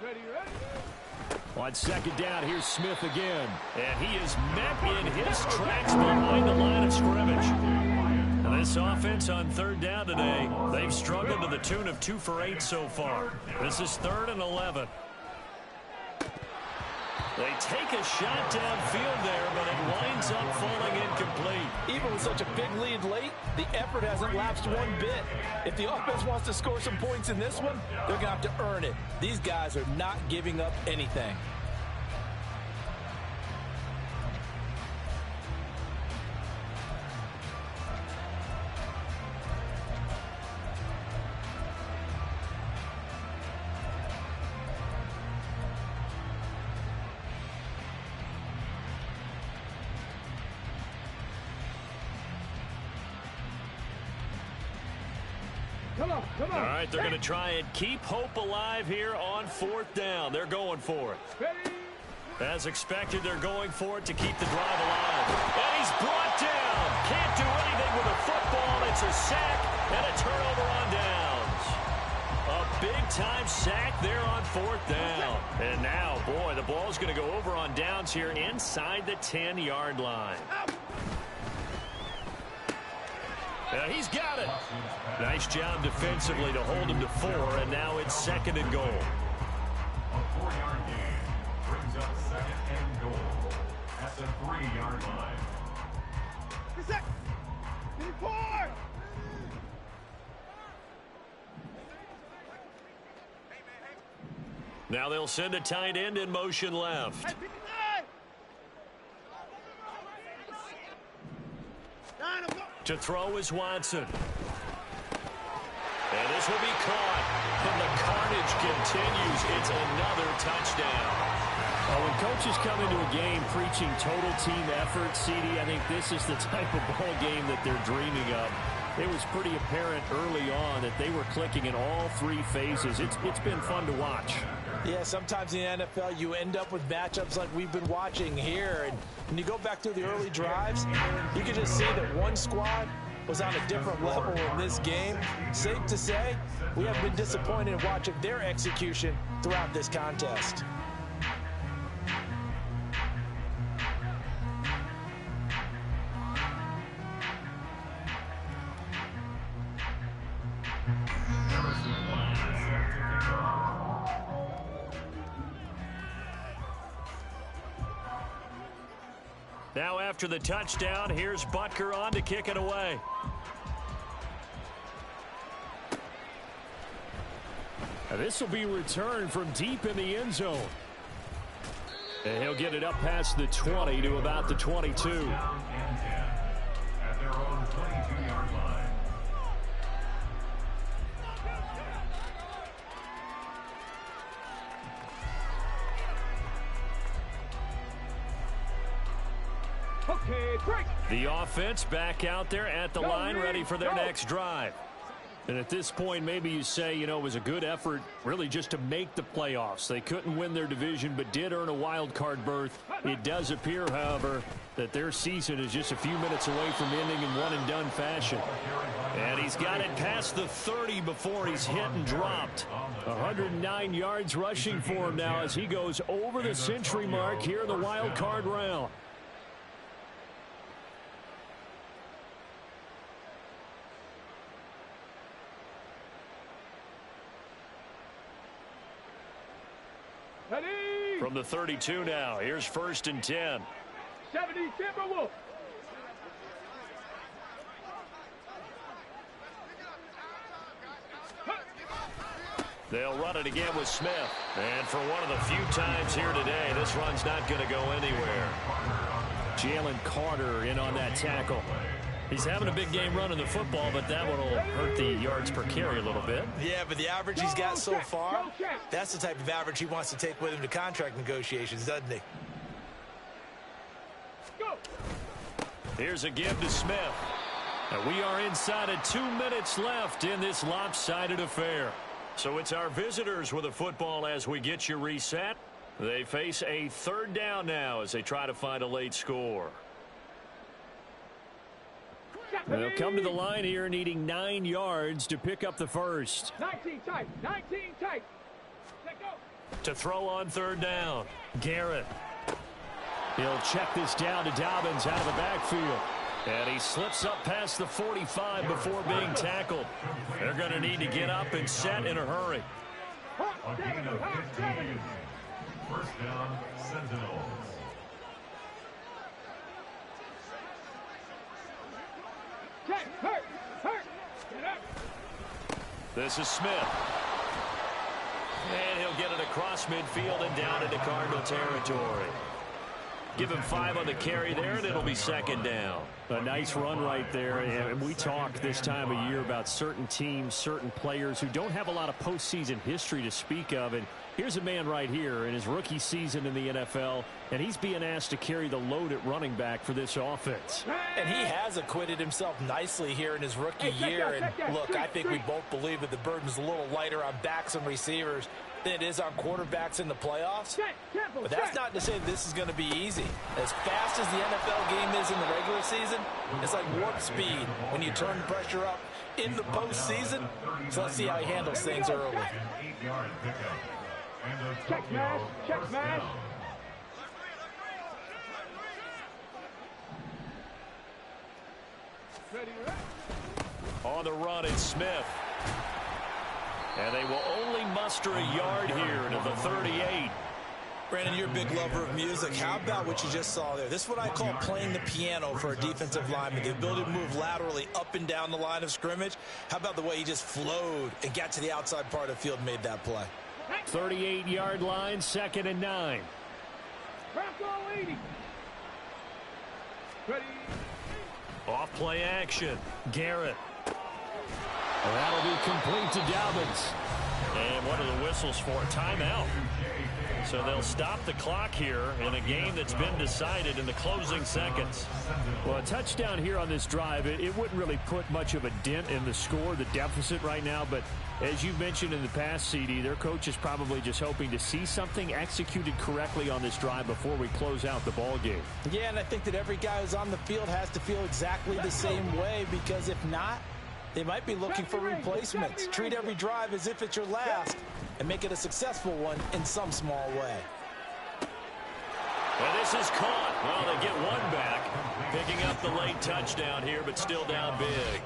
Ready. On second down, here's Smith again. And he is met in his tracks behind the line of scrimmage. And this offense on 3rd down today, they've struggled to the tune of 2 for 8 so far. This is 3rd and 11. They take a shot downfield there, but it winds up falling incomplete. Even with such a big lead late, the effort hasn't lapsed one bit. If the offense wants to score some points in this one, they're going to have to earn it. These guys are not giving up anything. Come on. All right, they're going to try and keep hope alive here on 4th down. They're going for it. Ready. As expected, they're going for it to keep the drive alive. And he's brought down. Can't do anything with a football. It's a sack and a turnover on downs. A big-time sack there on 4th down. And now, boy, the ball's going to go over on downs here inside the 10-yard line. Now he's got it. Nice job defensively to hold him to 4, and now it's 2nd and goal. A 4-yard gain brings up 2nd and goal at the 3-yard line. Reset. Report. Now they'll send a tight end in motion left. To throw is Watson. And this will be caught. And the carnage continues. It's another touchdown. Well, when coaches come into a game preaching total team effort, CD, I think this is the type of ball game that they're dreaming of. It was pretty apparent early on that they were clicking in all 3 phases. It's been fun to watch. Yeah, sometimes in the NFL you end up with matchups like we've been watching here. And when you go back through the early drives, you can just see that one squad was on a different level in this game. Safe to say, we have been disappointed in watching their execution throughout this contest. Now after the touchdown, here's Butker on to kick it away. This will be returned from deep in the end zone. And he'll get it up past the 20 to about the 22. At their own 22-yard line. Okay, break. The offense back out there at the line, ready for their next drive. And at this point, maybe you say, you know, it was a good effort really just to make the playoffs. They couldn't win their division, but did earn a wild card berth. It does appear, however, that their season is just a few minutes away from ending in one-and-done fashion. And he's got it past the 30 before he's hit and dropped. 109 yards rushing for him now as he goes over the century mark here in the wild card round. Ready. From the 32 now, here's 1st and 10. 70 Timberwolves. They'll run it again with Smith. And for one of the few times here today, this run's not going to go anywhere. Jalen Carter in on that tackle. He's having a big game running the football, but that one will hurt the yards per carry a little bit. Yeah, but the average he's got so far, that's the type of average he wants to take with him to contract negotiations, doesn't he? Go. Here's a give to Smith. And we are inside of 2 minutes left in this lopsided affair. So it's our visitors with the football as we get you reset. They face a 3rd down now as they try to find a late score. They'll come to the line here needing 9 yards to pick up the first. 19 tight. 19 tight. Let go. To throw on 3rd down. Garrett. He'll check this down to Dobbins out of the backfield. And he slips up past the 45 before being tackled. They're going to need to get up and set in a hurry. A gain of 15. 1st down, Sentinels. Hurt. Get up. This is Smith. And he'll get it across midfield and down into Cardinal territory. Give him 5 on the carry there, and it'll be 2nd down. A nice run right there. And we talk this time of year about certain teams, certain players who don't have a lot of postseason history to speak of. And here's a man right here in his rookie season in the NFL, and he's being asked to carry the load at running back for this offense. And he has acquitted himself nicely here in his rookie year. And look, I think we both believe that the burden's a little lighter on backs and receivers than it is on quarterbacks in the playoffs. But that's not to say that this is going to be easy. As fast as the NFL game is in the regular season, it's like warp speed when you turn the pressure up in the postseason. So let's see how he handles things early. Check smash. Ready. On the run, it's Smith. And they will only muster a yard here to the 38. Brandon, you're a big lover of music. How about what you just saw there? This is what I call playing the piano for a defensive lineman. The ability to move laterally up and down the line of scrimmage. How about the way he just flowed and got to the outside part of the field and made that play? 38-yard line, 2nd and 9. Bronco 80. Ready. Off play action. Garrett. And that'll be complete to Dobbins. And what are the whistles for? Timeout. So they'll stop the clock here in a game that's been decided in the closing seconds. Well, a touchdown here on this drive, it wouldn't really put much of a dent in the score, the deficit right now. But as you mentioned in the past, CD, their coach is probably just hoping to see something executed correctly on this drive before we close out the ball game. Yeah, and I think that every guy who's on the field has to feel exactly the same way, because if not, they might be looking for replacements. Treat every drive as if it's your last and make it a successful one in some small way. And this is caught. Well, they get one back, picking up the late touchdown here, but still down big.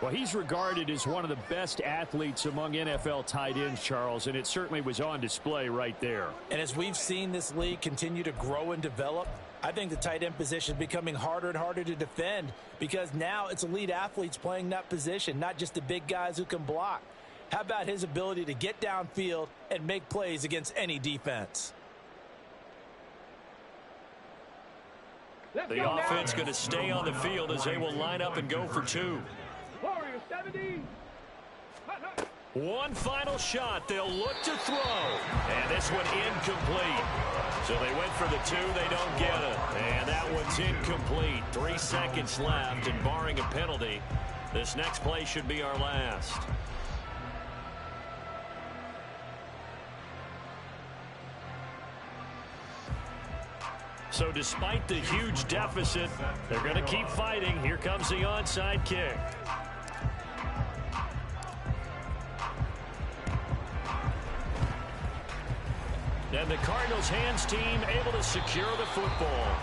Well, he's regarded as one of the best athletes among NFL tight ends, Charles, and it certainly was on display right there. And as we've seen this league continue to grow and develop, I think the tight end position is becoming harder and harder to defend because now it's elite athletes playing that position, not just the big guys who can block. How about his ability to get downfield and make plays against any defense? The offense going to stay on the field as they will line up and go for two. Warrior 70. One final shot. They'll look to throw. And this one incomplete. So they went for the two. They don't get it. And that one's incomplete. 3 seconds left. And barring a penalty, this next play should be our last. So despite the huge deficit, they're going to keep fighting. Here comes the onside kick. And the Cardinals hands team able to secure the football.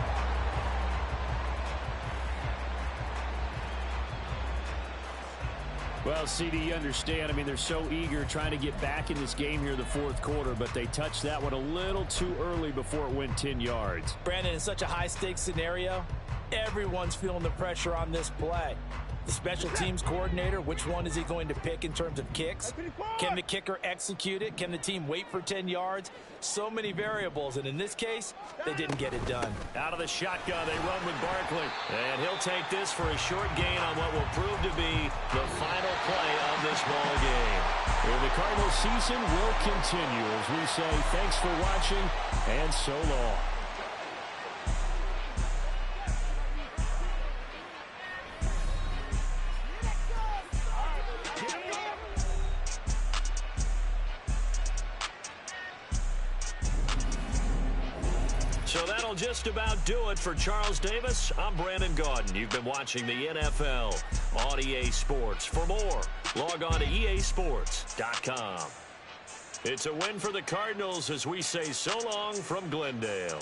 Well, CD, you understand. I mean, they're so eager trying to get back in this game here in the fourth quarter, but they touched that one a little too early before it went 10 yards. Brandon, in such a high-stakes scenario, everyone's feeling the pressure on this play. The special teams coordinator, which one is he going to pick in terms of kicks? Can the kicker execute it? Can the team wait for 10 yards? So many variables, and in this case, they didn't get it done. Out of the shotgun, they run with Barkley. And he'll take this for a short gain on what will prove to be the final play of this ball game. And the Cardinals season will continue as we say thanks for watching and so long. So that'll just about do it for Charles Davis. I'm Brandon Gaudin. You've been watching the NFL on EA Sports. For more, log on to easports.com. It's a win for the Cardinals as we say so long from Glendale.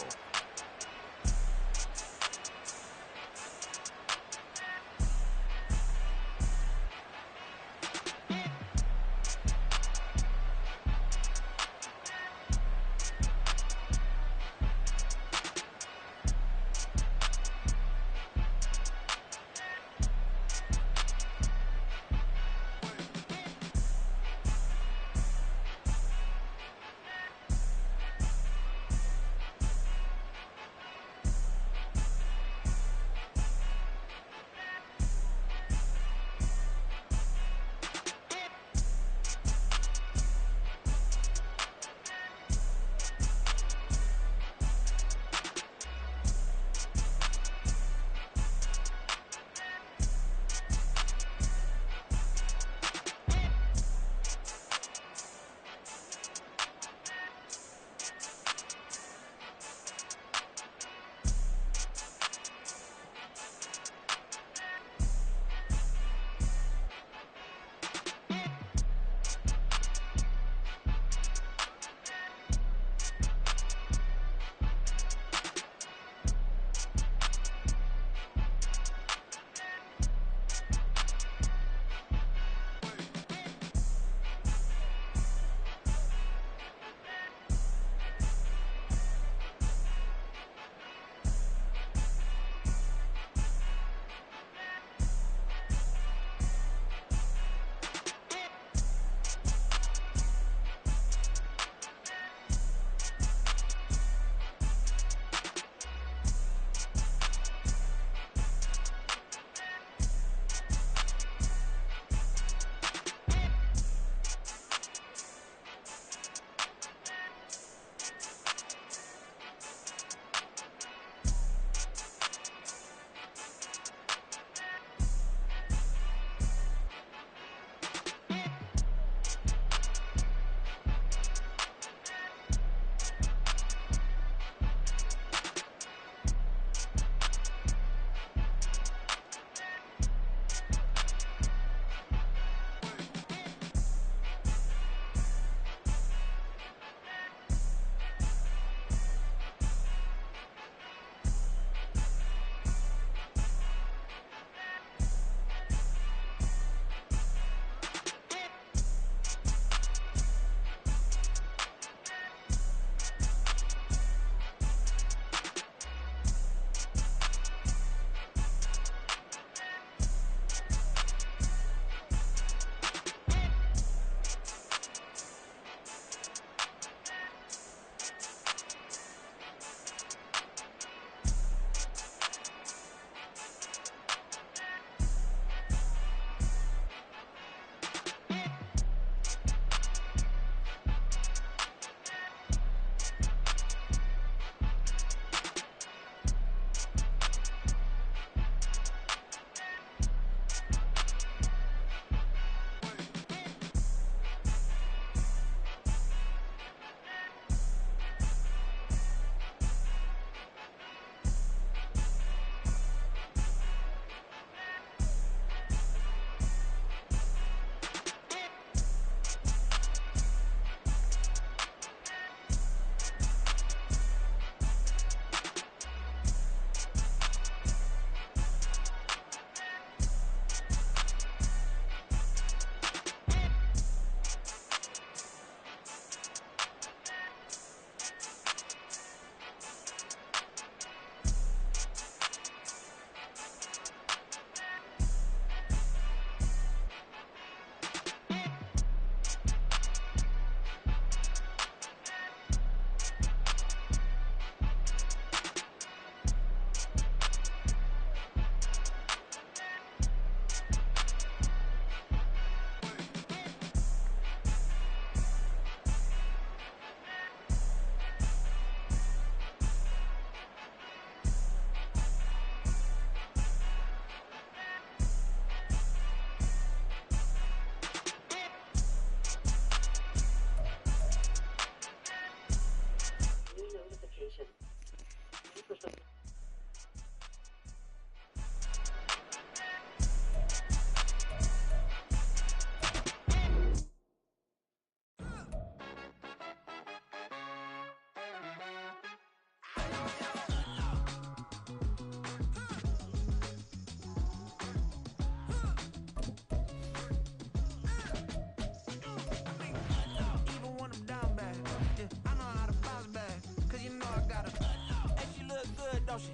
don't she?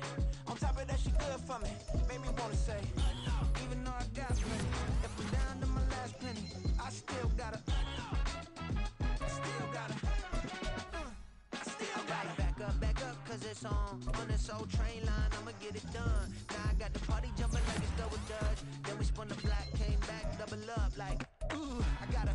On top of that, she good for me. Made me wanna say, even though I got plenty, if I'm down to my last penny, I still gotta. Back up, cause it's on this old train line, I'ma get it done. Now I got the party jumping like it's double dutch. Then we spun the block, came back, double up like, ooh, I got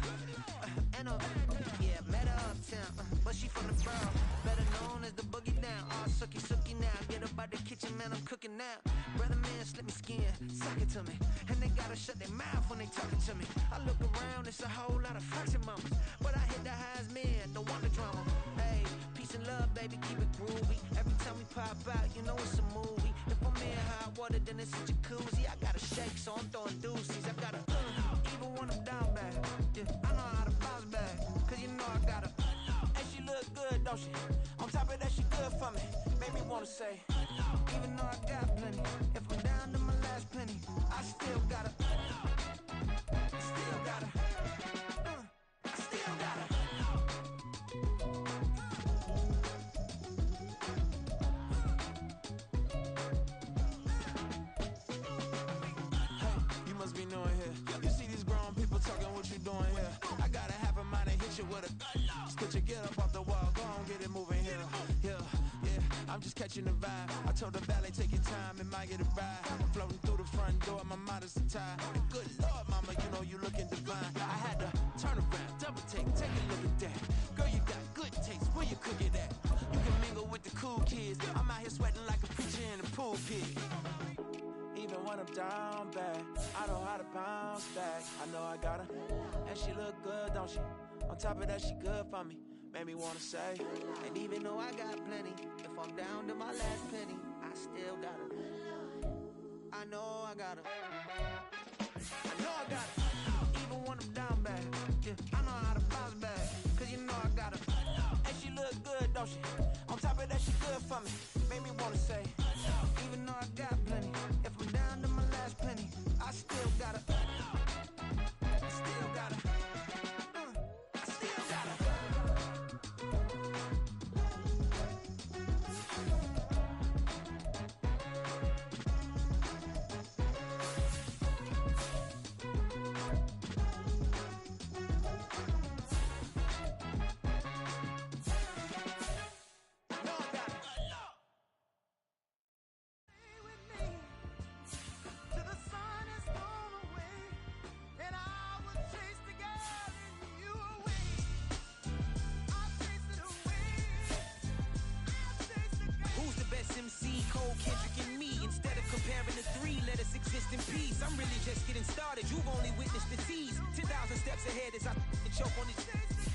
met her uptown, but she from the borough, better known as the boogie down. All sookie now, get up out the kitchen, man, I'm cooking now. Brother man, slip me skin, suck it to me, and they gotta shut their mouth when they talking to me. I look around, it's a whole lot of flexing mamas, but I hit the highest man, don't want the drama. Hey, peace and love, baby, keep it groovy. Every time we pop out, you know it's a movie. If I'm in hot water, then it's a jacuzzi. I gotta shake, so I'm throwing deuces. I gotta, even when I'm down bad, yeah, I know how to bounce back, cause you know I gotta. And she look good, don't she? On top of that, she good for me. Made me wanna say, even though I got plenty, if I'm down to my last penny, I still gotta. Get up off the wall, go on, get it moving here. Yeah, I'm just catching the vibe. I told the valet, take your time, it might get a ride. Floating through the front door, my mind is tied. Good Lord, mama, you know you looking divine. I had to turn around, double take a look at that. Girl, you got good taste, where you cook it at? You can mingle with the cool kids. I'm out here sweating like a preacher in a pool pit. Even when I'm down bad, I know how to bounce back. I know I got her, and she look good, don't she? On top of that, she good for me. Made me wanna say, and even though I got plenty, if I'm down to my last penny, I still gotta. I know I gotta. I know I gotta. Even when I'm down bad, yeah, I know how to bounce back, cause you know I gotta. And she look good, don't she? On top of that, she good for me. Made me wanna say, even though I got plenty, if I'm down to my last penny, I still gotta. Still gotta. MC, Cole, Kendrick, and me. Instead of comparing the three, let us exist in peace. I'm really just getting started. You've only witnessed the tease. 10,000 steps ahead as I choke on this.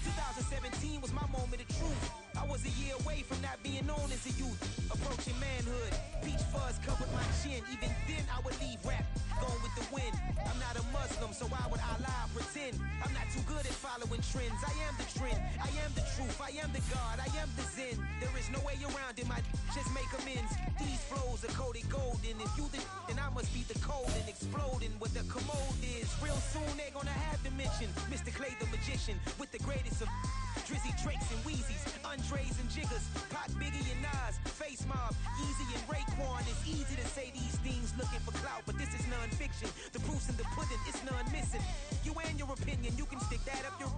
2017 was my moment of truth. I was a year away from not being known as a youth. Approaching manhood. Peach fuzz covered my chin. Even then, I would leave rap going with the wind. I'm not a Muslim, so why would I lie or pretend? I'm not too good at following trends. I am the trend. I am the truth. I am the God. I am the Zen. There is no way around it. My just make amends. These flows are coated golden. If you then I must be the cold and exploding what the commode is. Real soon they're gonna have to mention Mr. Clay the magician with the greatest of Drizzy, Drakes, and Wheezies, Andres and Jiggers, Pac, Biggie, and Nas, Face Mob, Easy and Raekwon. It's easy to say these things looking for clout, but this is non-fiction. The proof's in the pudding, it's none missing. You and your opinion, you can stick that up your...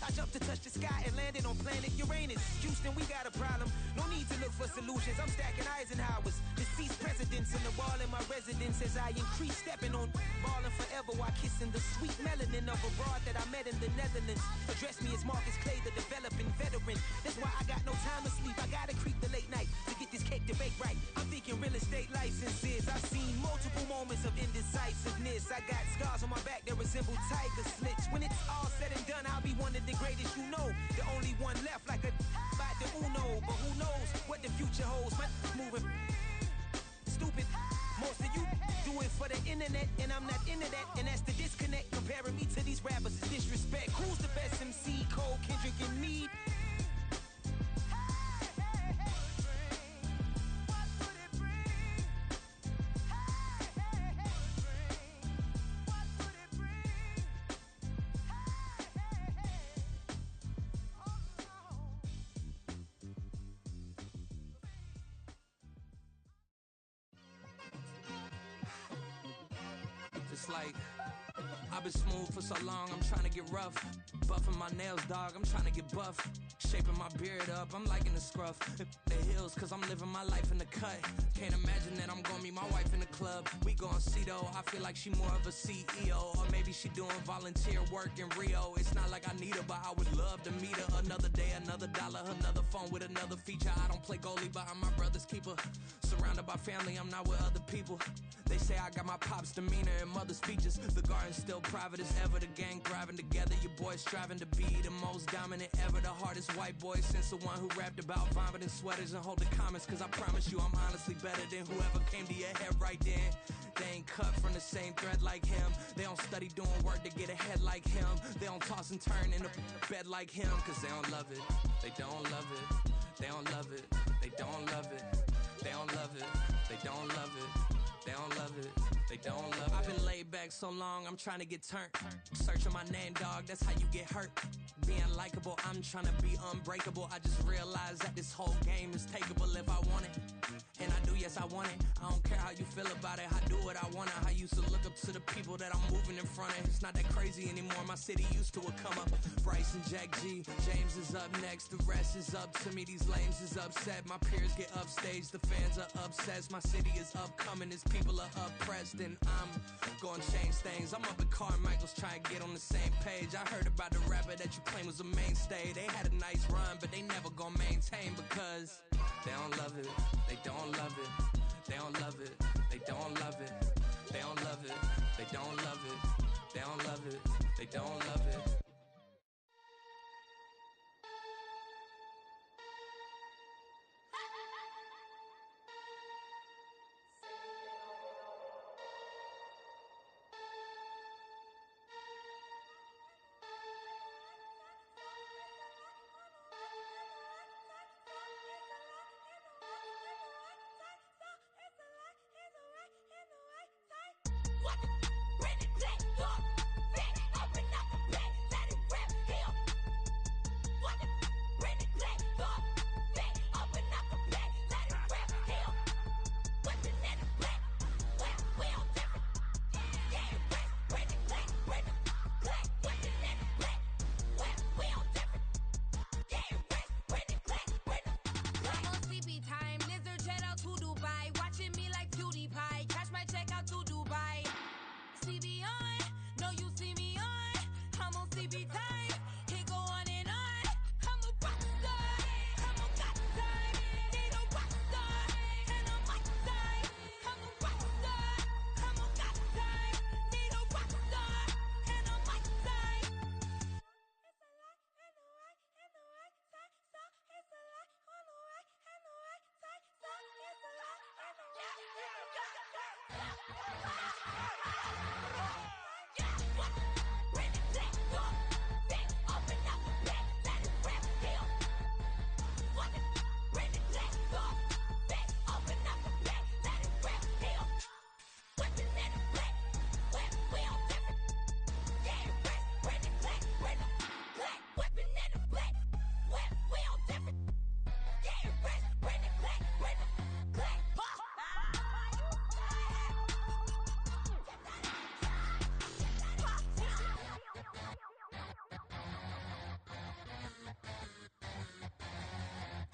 I jumped to touch the sky and landed on planet Uranus. Houston, we got a problem. No need to look for solutions. I'm stacking Eisenhowers. Deceased presidents in the wall in my residence as I increase stepping on balling forever while kissing the sweet melanin of a broad that I met in the Netherlands. Address me as Marcus Clay, the developing veteran. That's why I got no time to sleep. I gotta creep the late night to get this cake to bake right. I'm thinking real estate licenses. I've seen multiple moments of indecisiveness. I got scars on my back that resemble tiger slits. When it's all said and done, I'll be one of the greatest you know. The only one left like a by the Uno. But who knows what the future holds. My moving stupid. Most of you do it for the internet, and I'm not into that. And that's the disconnect. Comparing me to these rappers is disrespect. Who's the best MC? Cole, Kendrick, and me. It's like I've been smooth for so long, I'm trying to get rough. Buffing my nails, dog, I'm trying to get buff. Shaping my beard up, I'm liking the scruff. The heels, cause I'm living my life in the cut. Can't imagine that I'm gonna meet my wife in the club. We gon' see though, I feel like she more of a CEO. Or maybe she doing volunteer work in Rio. It's not like I need her, but I would love to meet her. Another day, another dollar, another phone with another feature. I don't play goalie, but I'm my brother's keeper. Surrounded by family, I'm not with other people. They say I got my pop's demeanor and mother's features. The garden's still private as ever, the gang thriving together. Your boys striving to be the most dominant ever. The hardest white boy since the one who rapped about vomiting sweaters and holding comments. Cause I promise you I'm honestly better than whoever came to your head right then. They ain't cut from the same thread like him. They don't study doing work to get ahead like him. They don't toss and turn in the bed like him. Cause they don't love it, they don't love it. They don't love it, they don't love it. They don't love it, they don't love it. They don't love it, they don't love it. I've been laid back so long, I'm trying to get turned. Searching my name, dog, that's how you get hurt. Being likable, I'm trying to be unbreakable. I just realized that this whole game is takeable if I want it. And I do, yes, I want it. I don't care how you feel about it. I do what I want it. I used to look up to the people that I'm moving in front of. It's not that crazy anymore. My city used to a come up. Bryce and Jack G. James is up next. The rest is up to me. These lames is upset. My peers get upstaged. The fans are obsessed. My city is upcoming. Its people are oppressed. And I'm gonna change things. I'm up at Carmichael's trying to get on the same page. I heard about the rapper that you claim was a mainstay. They had a nice run, but they never gonna maintain because they don't love it. They don't love it. They don't love it. They don't love it. They don't love it. They don't love it. They don't love it. They don't love it.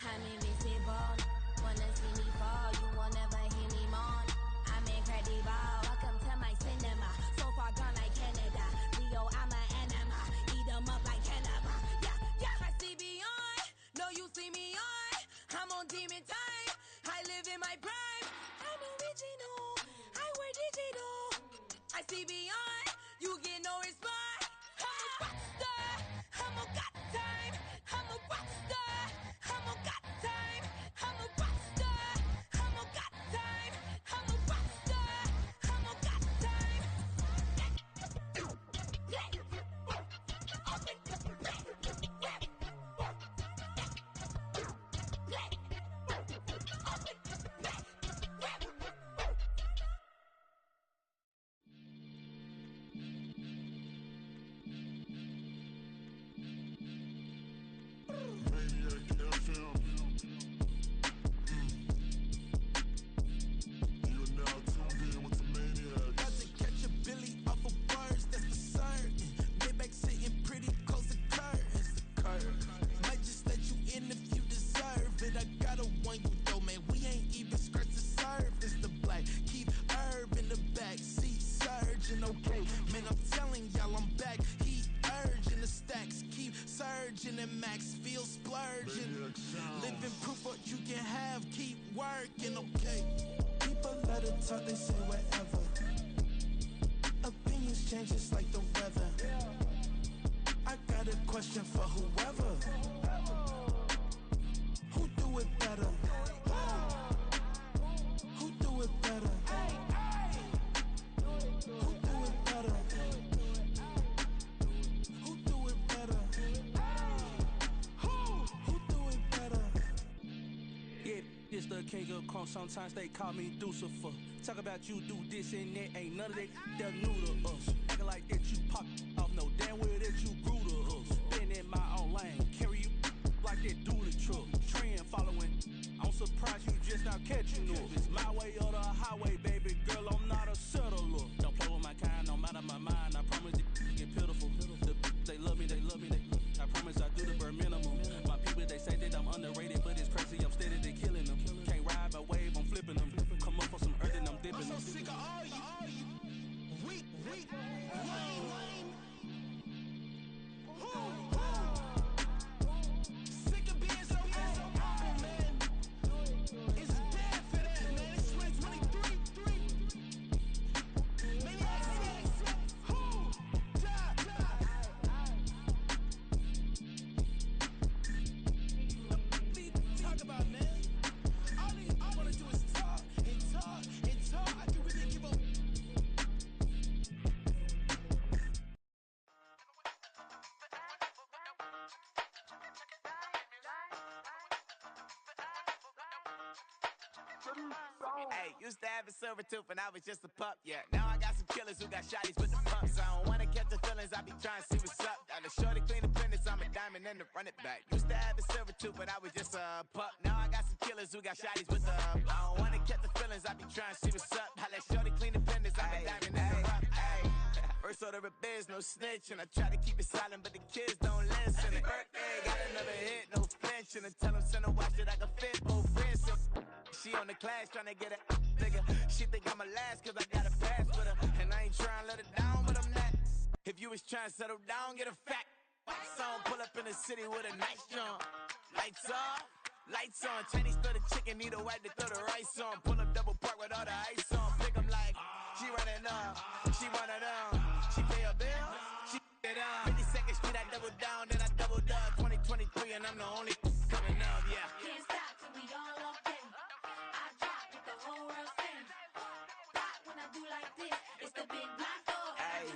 I'm invisible. Wanna see me fall, you will never hear me moan. I'm incredible. Welcome to my cinema. So far gone like Canada. Leo, I'm an enema. Eat 'em up like cannibal. Yeah, yeah. I see beyond. No, you see me on. I'm on demon time. I live in my prime. I'm original. I wear digital. I see beyond. You get no response. I'm a rock star. I'm a got time. I'm a rock star. I'm a got time. I'm a rock star. I'm a got time. I'm a rock star. I'm a got time. Virgin and Max feel splurging. Living proof what you can have, keep working, okay. People let it talk, they say whatever. Opinions change just like the weather. I got a question for whoever. Who do it better? Who do it better? Who do it better? Who do it better? Who do it better? Yeah, it's the king of crunk. Sometimes they call me Lucifer. Talk about you do this and that. Ain't none of that that new to us. Acting like that you pop off. No damn well that you grew to us. Been in my own lane. Carry you like that do the truck. Trend following. I'm surprised you just now catching up. It's my way or the highway, baby girl. I'm not a settler. Don't play with my kind, no matter my mind. I promise you get pitiful. They love me, they love me, they love me. I promise I do the bare minimum. My people, they say that I'm underrated, but it's crazy. I'm steady, they killing them. Can't ride my wave, I'm flipping them. Come up for some earth and I'm dipping them. I'm so sick of all you weak, lame. Sick of being so humble, man. It's bad for that, man. It's 2023. Maniac 6. Who? Die. Talk about, man. All I wanna do is talk and talk and talk. I can really give a Hey, used to have a silver tooth and I was just a pup, yeah. Now I got some killers who got shotties with the pumps. I don't wanna catch the feelings, I be trying to see what's up. Got a shorty clean the pendants, I'm a diamond and to run it back. Used to have a silver tooth but I was just a pup. Now I got some killers who got shotties with the I don't wanna catch the feelings, I be trying to see what's up. I let shorty clean the pendants, I'm a diamond and to run. First order of biz, no snitch, and I try to keep it silent, but the kids don't listen. Happy birthday, got another hit, no flinch, and I tell them send a watch that I can fit both wrists. She on the class tryna get a nigga. She think I'm a last cause I got a pass with her. And I ain't tryna let her down, but I'm not. If you was tryna settle down, get a fat song. Pull up in the city with a nice jump. Lights off, lights on. Chinese throw the chicken, need a wipe to throw the rice on. Pull up double park with all the ice on. Pick 'em like, she running up, she one of them. She pay her bill, she it up. 52nd Street, I double down, then I doubled up. 2023 and I'm the only coming up, yeah. Can't stop till we all up in. I drop with the whole world spin. Pop when I do like this. It's the big black door. Hey,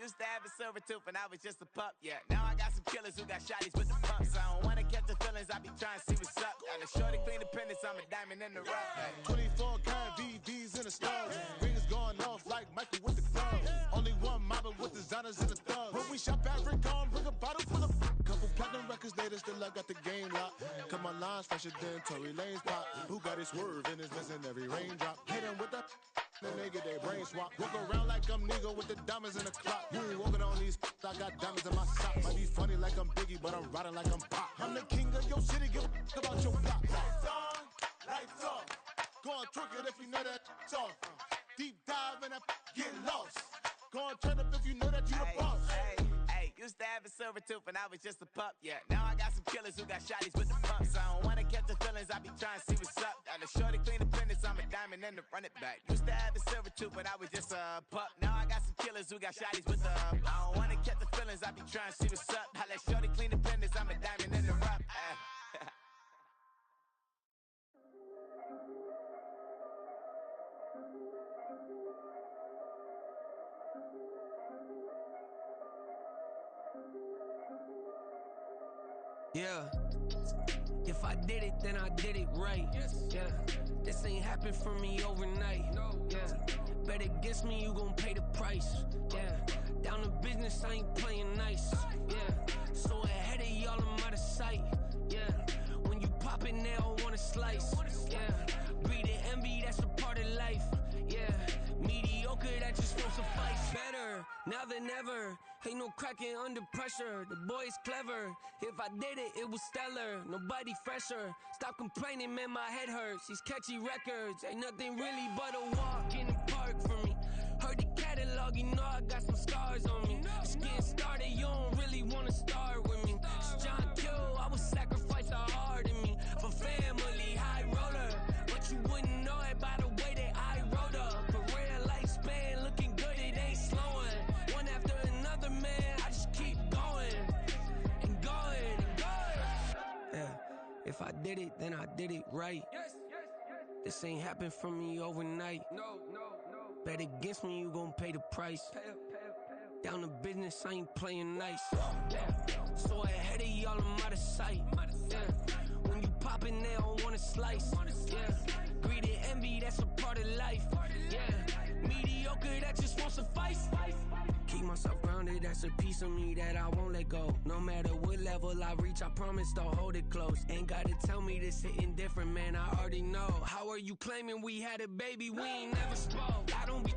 used to have a silver tooth and I was just a pup, yeah. Now I got some killers who got shotties with the pumps. I don't wanna catch the feelings, I be trying to see what's up. Got a shorty clean the pendants, I'm a diamond in the rough. 24 karat VVs in the stars. Rings going off like Michael with the gloves. Only one mobbing with designers in the thugs. When we shop at Rick on, bring a bottle full of couple platinum records later, still I got the game locked. Cause my lines fresher than Tory Lane's pop. Who got his swerve and is missing every raindrop. Hit him with that, then they get their brain swap. Walk around like I'm nigga with the diamonds in the clock. You ain't walking on these, I got diamonds in my sock. Might be funny like I'm Biggie, but I'm riding like I'm Pop. I'm the king of your city, give a about your block. Lights on, lights off. Go on, twerk it if you know that it's off. Deep dive and get lost. Go on, turn up if you know that you the boss. Used to have a silver tooth and I was just a pup, yeah. Now I got some killers who got shotties with the pumps. I don't wanna catch the feelings, I be trying to see what's up. Got a shorty clean the pendants, I'm a diamond and to run it back. Used to have a silver tooth but I was just a pup. Now I got some killers who got shotties with the I don't wanna catch the feelings, I be trying to see what's up. I let shorty clean the pendants, I'm a diamond in the rough. Yeah. If I did it, then I did it right. Yeah. This ain't happened for me overnight. Yeah. Bet against me, you gon' pay the price. Yeah. Down to business, I ain't playing nice. Yeah. So ahead of y'all, I'm out of sight. Yeah. When you pop it, they don't wanna slice. Yeah. Greed and envy, that's a part of life. Yeah. Mediocre, that just won't suffice. Better now than ever. Ain't no cracking under pressure. The boy's clever. If I did it, it was stellar. Nobody fresher. Stop complaining, man, my head hurts. These catchy records ain't nothing really but a walk in the park for me. Heard the catalog, you know I got some scars on me. Just getting started, you don't really wanna start with me. I did it, then I did it right. This ain't happened for me overnight. No. Bet against me, you gon' pay the price. Down to business, I ain't playing nice. So ahead of y'all, I'm out of sight. When you poppin', they don't wanna slice. Greed and envy, that's a part of life. Mediocre, that just won't suffice. Keep myself grounded, that's a piece of me that I won't let go. No matter what level I reach, I promise to hold it close. Ain't gotta tell me this hitting different, man, I already know. How are you claiming we had a baby, we ain't never spoke? I don't be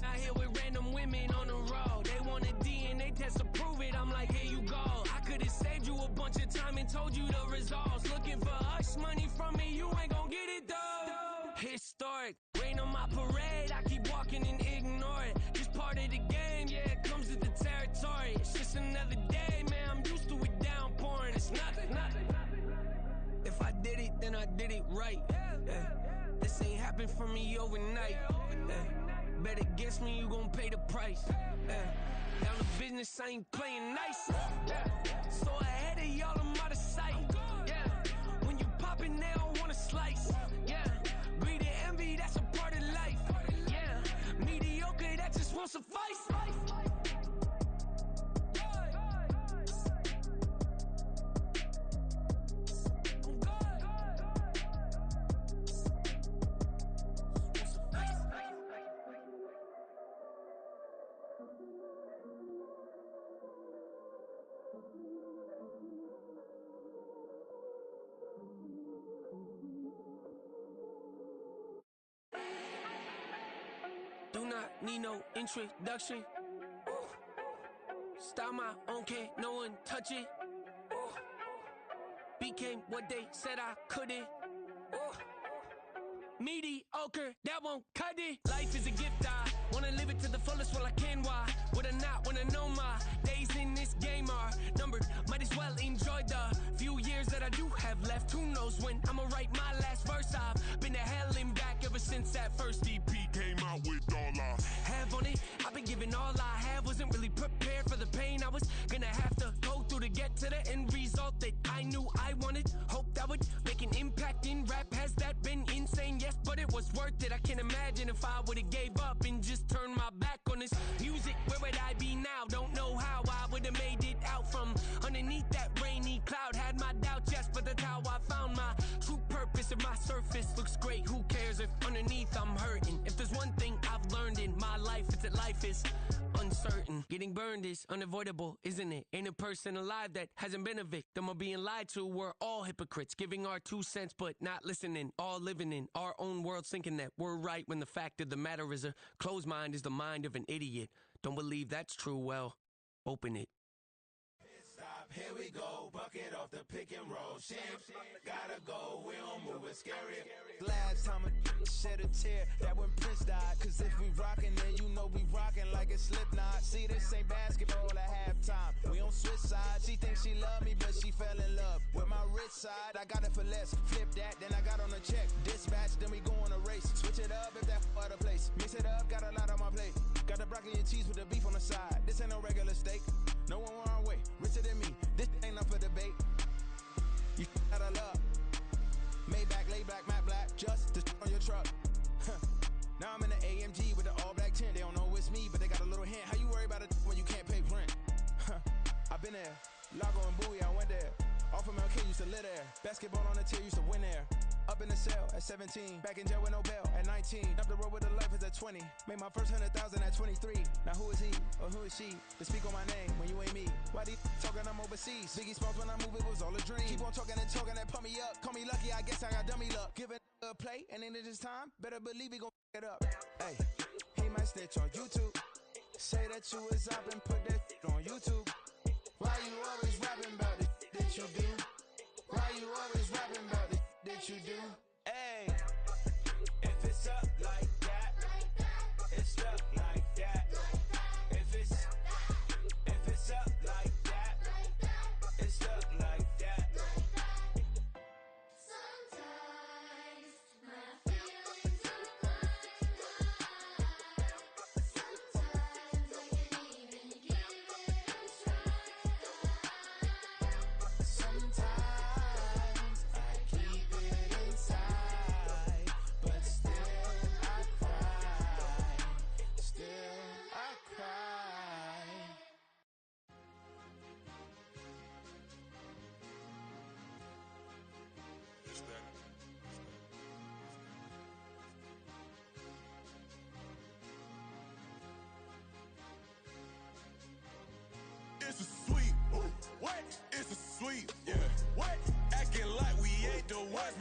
out here with random women on the road. They want a DNA test to prove it, I'm like, here you go. I could've saved you a bunch of time and told you the results. Looking for hush money from me, you ain't gon' get it though. Historic, rain on my parade, I keep walking and ignore it. Just part of the game, yeah, it comes with the territory. It's just another day, man, I'm used to it downpouring. It's nothing. If I did it, then I did it right. This ain't happened for me overnight. Bet against me, you gon' pay the price. Down to business, I ain't playing nice. So ahead of y'all, I'm out of sight. When you poppin', they don't wanna slice. Greed and envy, that's a part of life. Mediocre, that just won't suffice. Do not need no introduction. Style my own, can't no one touch it. Became what they said I couldn't. Mediocre, that won't cut it. Life is a gift, I wanna live it to the fullest while I can. Why would I not wanna know my days in this game are numbered? Might as well enjoy the few years that I do have left. Who knows when I'ma write my last verse? I've been to hell and back ever since that first EP came out with all I have on it. I've been giving all I have, wasn't really prepared for the pain I was gonna have to go through to get to the end result that I knew I wanted. Hope that would make an impact in rap. Has that been insane? Yes, but it was worth it. I can't imagine if I would've gave up and just turned my back on this music. Where would I be now? Don't know how I would've made it out from underneath that rainy cloud. Had my doubts, yes, but that's how I found my true purpose. If my surface looks great, who cares if underneath I'm hurting? If there's one thing I've learned in my life, it's that life is uncertain. Getting burned is unavoidable, isn't it? Ain't a person alive that hasn't been a victim of being lied to. We're all hypocrites, giving our 2 cents but not listening. All living in our own world, thinking that we're right when the fact of the matter is a closed mind is the mind of an idiot. Don't believe that's true? Well, open it. Stop, here we go, bucket off the pick and roll. Shit, gotta go, we don't move it, scary. Last time a shed a tear, that when Prince died. Cause if we rockin', then you know we rockin' like a Slipknot. See, this ain't basketball at halftime. We on switch sides. She thinks she love me, but she fell in love with my rich side. I got it for less. Flip that, then I got on a check. Dispatch, then we go on a race. Switch it up if that other place. Mix it up, got a lot on my plate. Got the broccoli and cheese with the beef on the side. This ain't no regular steak. No one wrong way. Richer than me. This ain't up for debate. You out of love. Maybach, lay back, matte black. Just to on your truck. Now I'm in the AMG with the all black tint. They don't know it's me, but they got a little hint. How you worry about it when you can't pay rent? I've been there. Lago and Bowie, I went there. Off of MLK, used to live there. Basketball on the tier, used to win there. Up in the cell at 17. Back in jail with no bail at 19. Up the road with the life is at 20. Made my first 100,000 at 23. Now who is he or who is she to speak on my name when you ain't me? Why they talking I'm overseas? Biggie Smalls when I move it was all a dream. Keep on talking and talking and pump me up. Call me lucky, I guess I got dummy luck. Give it a play and then it's time. Better believe he gon' it up. Hey, he might snitch on YouTube. Say that you was up and put that on YouTube. Why you always rapping about the that you do? Why you always rapping about the that you do? Hey, if it's up like that, it's stuck like that. If it's up like that, it's stuck like that. Sometimes my feelings are blind. Sometimes I can't even give it a try.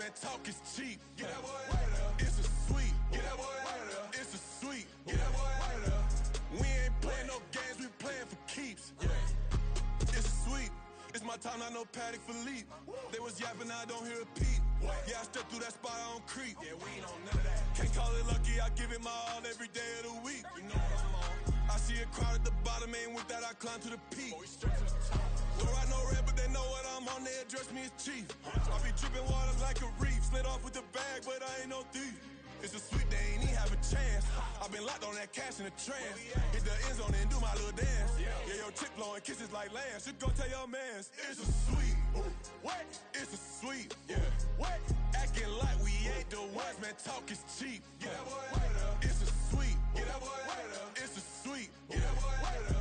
man, talk is cheap. Get that boy out of there. It's a sweep. Get that boy out of there. It's a sweep. Get that boy out of there. We ain't playing no games, we playing for keeps. Yeah. It's a sweep. It's my time, I know Paddock Philippe. They was yapping, I don't hear a peep. Yeah, I step through that spot, I don't creep. Yeah, we ain't on none of that. Can't call it lucky, I give it my all every day of the week. You know what I'm on. I see a crowd at the bottom, and with that I climb to the peak. Don't ride no red, but they know what I'm on, they address me as chief. I be dripping waters like a reef. Slid off with the bag, but I ain't no thief. It's a sweep, they ain't even have a chance. I've been locked on that cash in a trance. Hit the end zone and do my little dance. Yeah, your chick blowing kisses like Lance. You go tell your mans. It's a sweep. What? It's a sweep. Yeah. What? Acting like we ain't the ones, man. Talk is cheap. Get that boy out of there. It's a sweep. Get that boy out of there. It's a sweep. Get that boy out of there.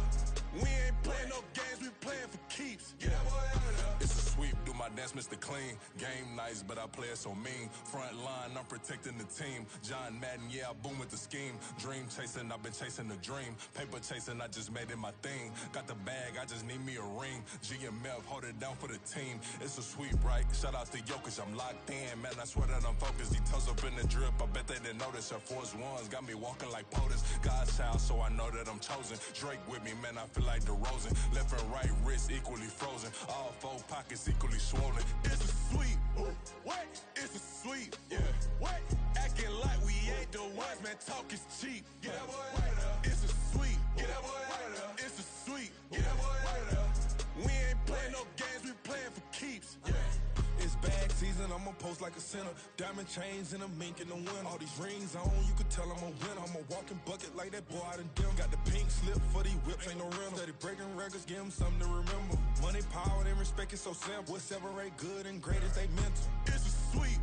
We ain't playing no games, we playing for keeps. Get that boy out of there. It's a sweep, do my dance, Mr. Clean. Game nice, but I play it so mean. Front line, I'm protecting the team. John Madden, yeah, I boom with the scheme. Dream chasing, I've been chasing the dream. Paper chasing, I just made it my thing. Got the bag, I just need me a ring. GMF, hold it down for the team. It's a sweep, right? Shout out to Jokic, I'm locked in. Man, I swear that I'm focused. These toes up in the drip, I bet they didn't notice. Air Force Ones got me walking like POTUS. God's child, so I know that I'm chosen. Drake with me, man, I feel like DeRozan. Left and right wrist equally frozen. All four pockets equally swollen. It's a sweep. What? It's a sweep. Yeah. What? Acting like we ain't the ones, man. Talk is cheap. Get that boy out of there. It's a sweep. Get that boy out of there. It's a sweep. Get that boy out of there. We ain't playing no games, we playing for keeps. Yeah. It's bag season, I'ma post like a sinner. Diamond chains and a mink in the wind. All these rings on, you could tell I'm a winner. I'm a walking bucket like that boy out in dim. Got the pink slip for these whips, ain't no rental. Steady breaking records, give them something to remember. Money, power, and respect is so simple. What separate good and great is they mental. It's a sweep.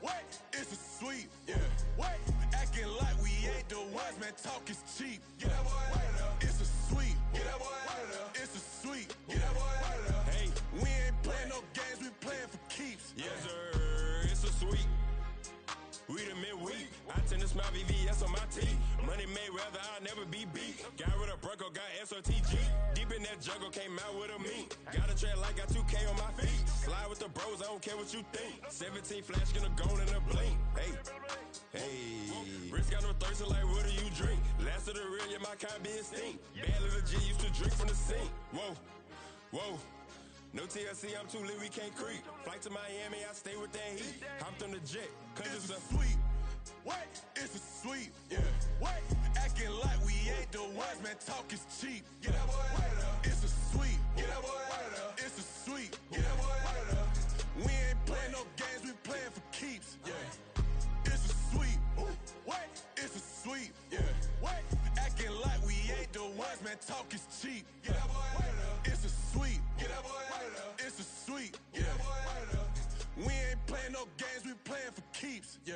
What? It's a sweep. Yeah. What? Acting like we ain't the ones, man. Talk is cheap. Get that boy out of there. It's a sweep. Get that boy out of there. It's a sweep. Get that boy out of there. Hey, we ain't playing no games, we playing for keeps. Yes, sir. It's a sweep. We the midweek. I tend to smile VVS on my teeth. Money made rather I'll never be beat. Got rid of Bronco, got SOTG. Deep in that jungle, came out with a meat. Got a trail like got 2K on my feet. Slide with the bros, I don't care what you think. 17 flash, gonna go in a blink. Hey. Hey, Rich got no thirst, like what do you drink? Last of the real, yeah, my kind be a stink. Bad little G used to drink from the sink. Whoa, whoa. No TLC, I'm too lit, we can't creep. Flight to Miami, I stay with that heat. Hopped on the jet, cause it's a sweep. What? It's a sweep. Yeah. What? Acting like we ain't the ones, man. Talk is cheap. Get that boy out of there. It's a sweep. Get that boy out of there. It's a sweep. Get that boy out of there. We ain't playing no games, we playing for keeps. Yeah. It's a sweep. What? It's a sweep. Yeah. What? Acting like we ain't the ones, man. Talk is cheap. Get that boy out of there. It's a sweep. Get that boy out of there. It's a sweep. Get that boy out of there. We ain't playing no games, we playing for keeps. Yeah.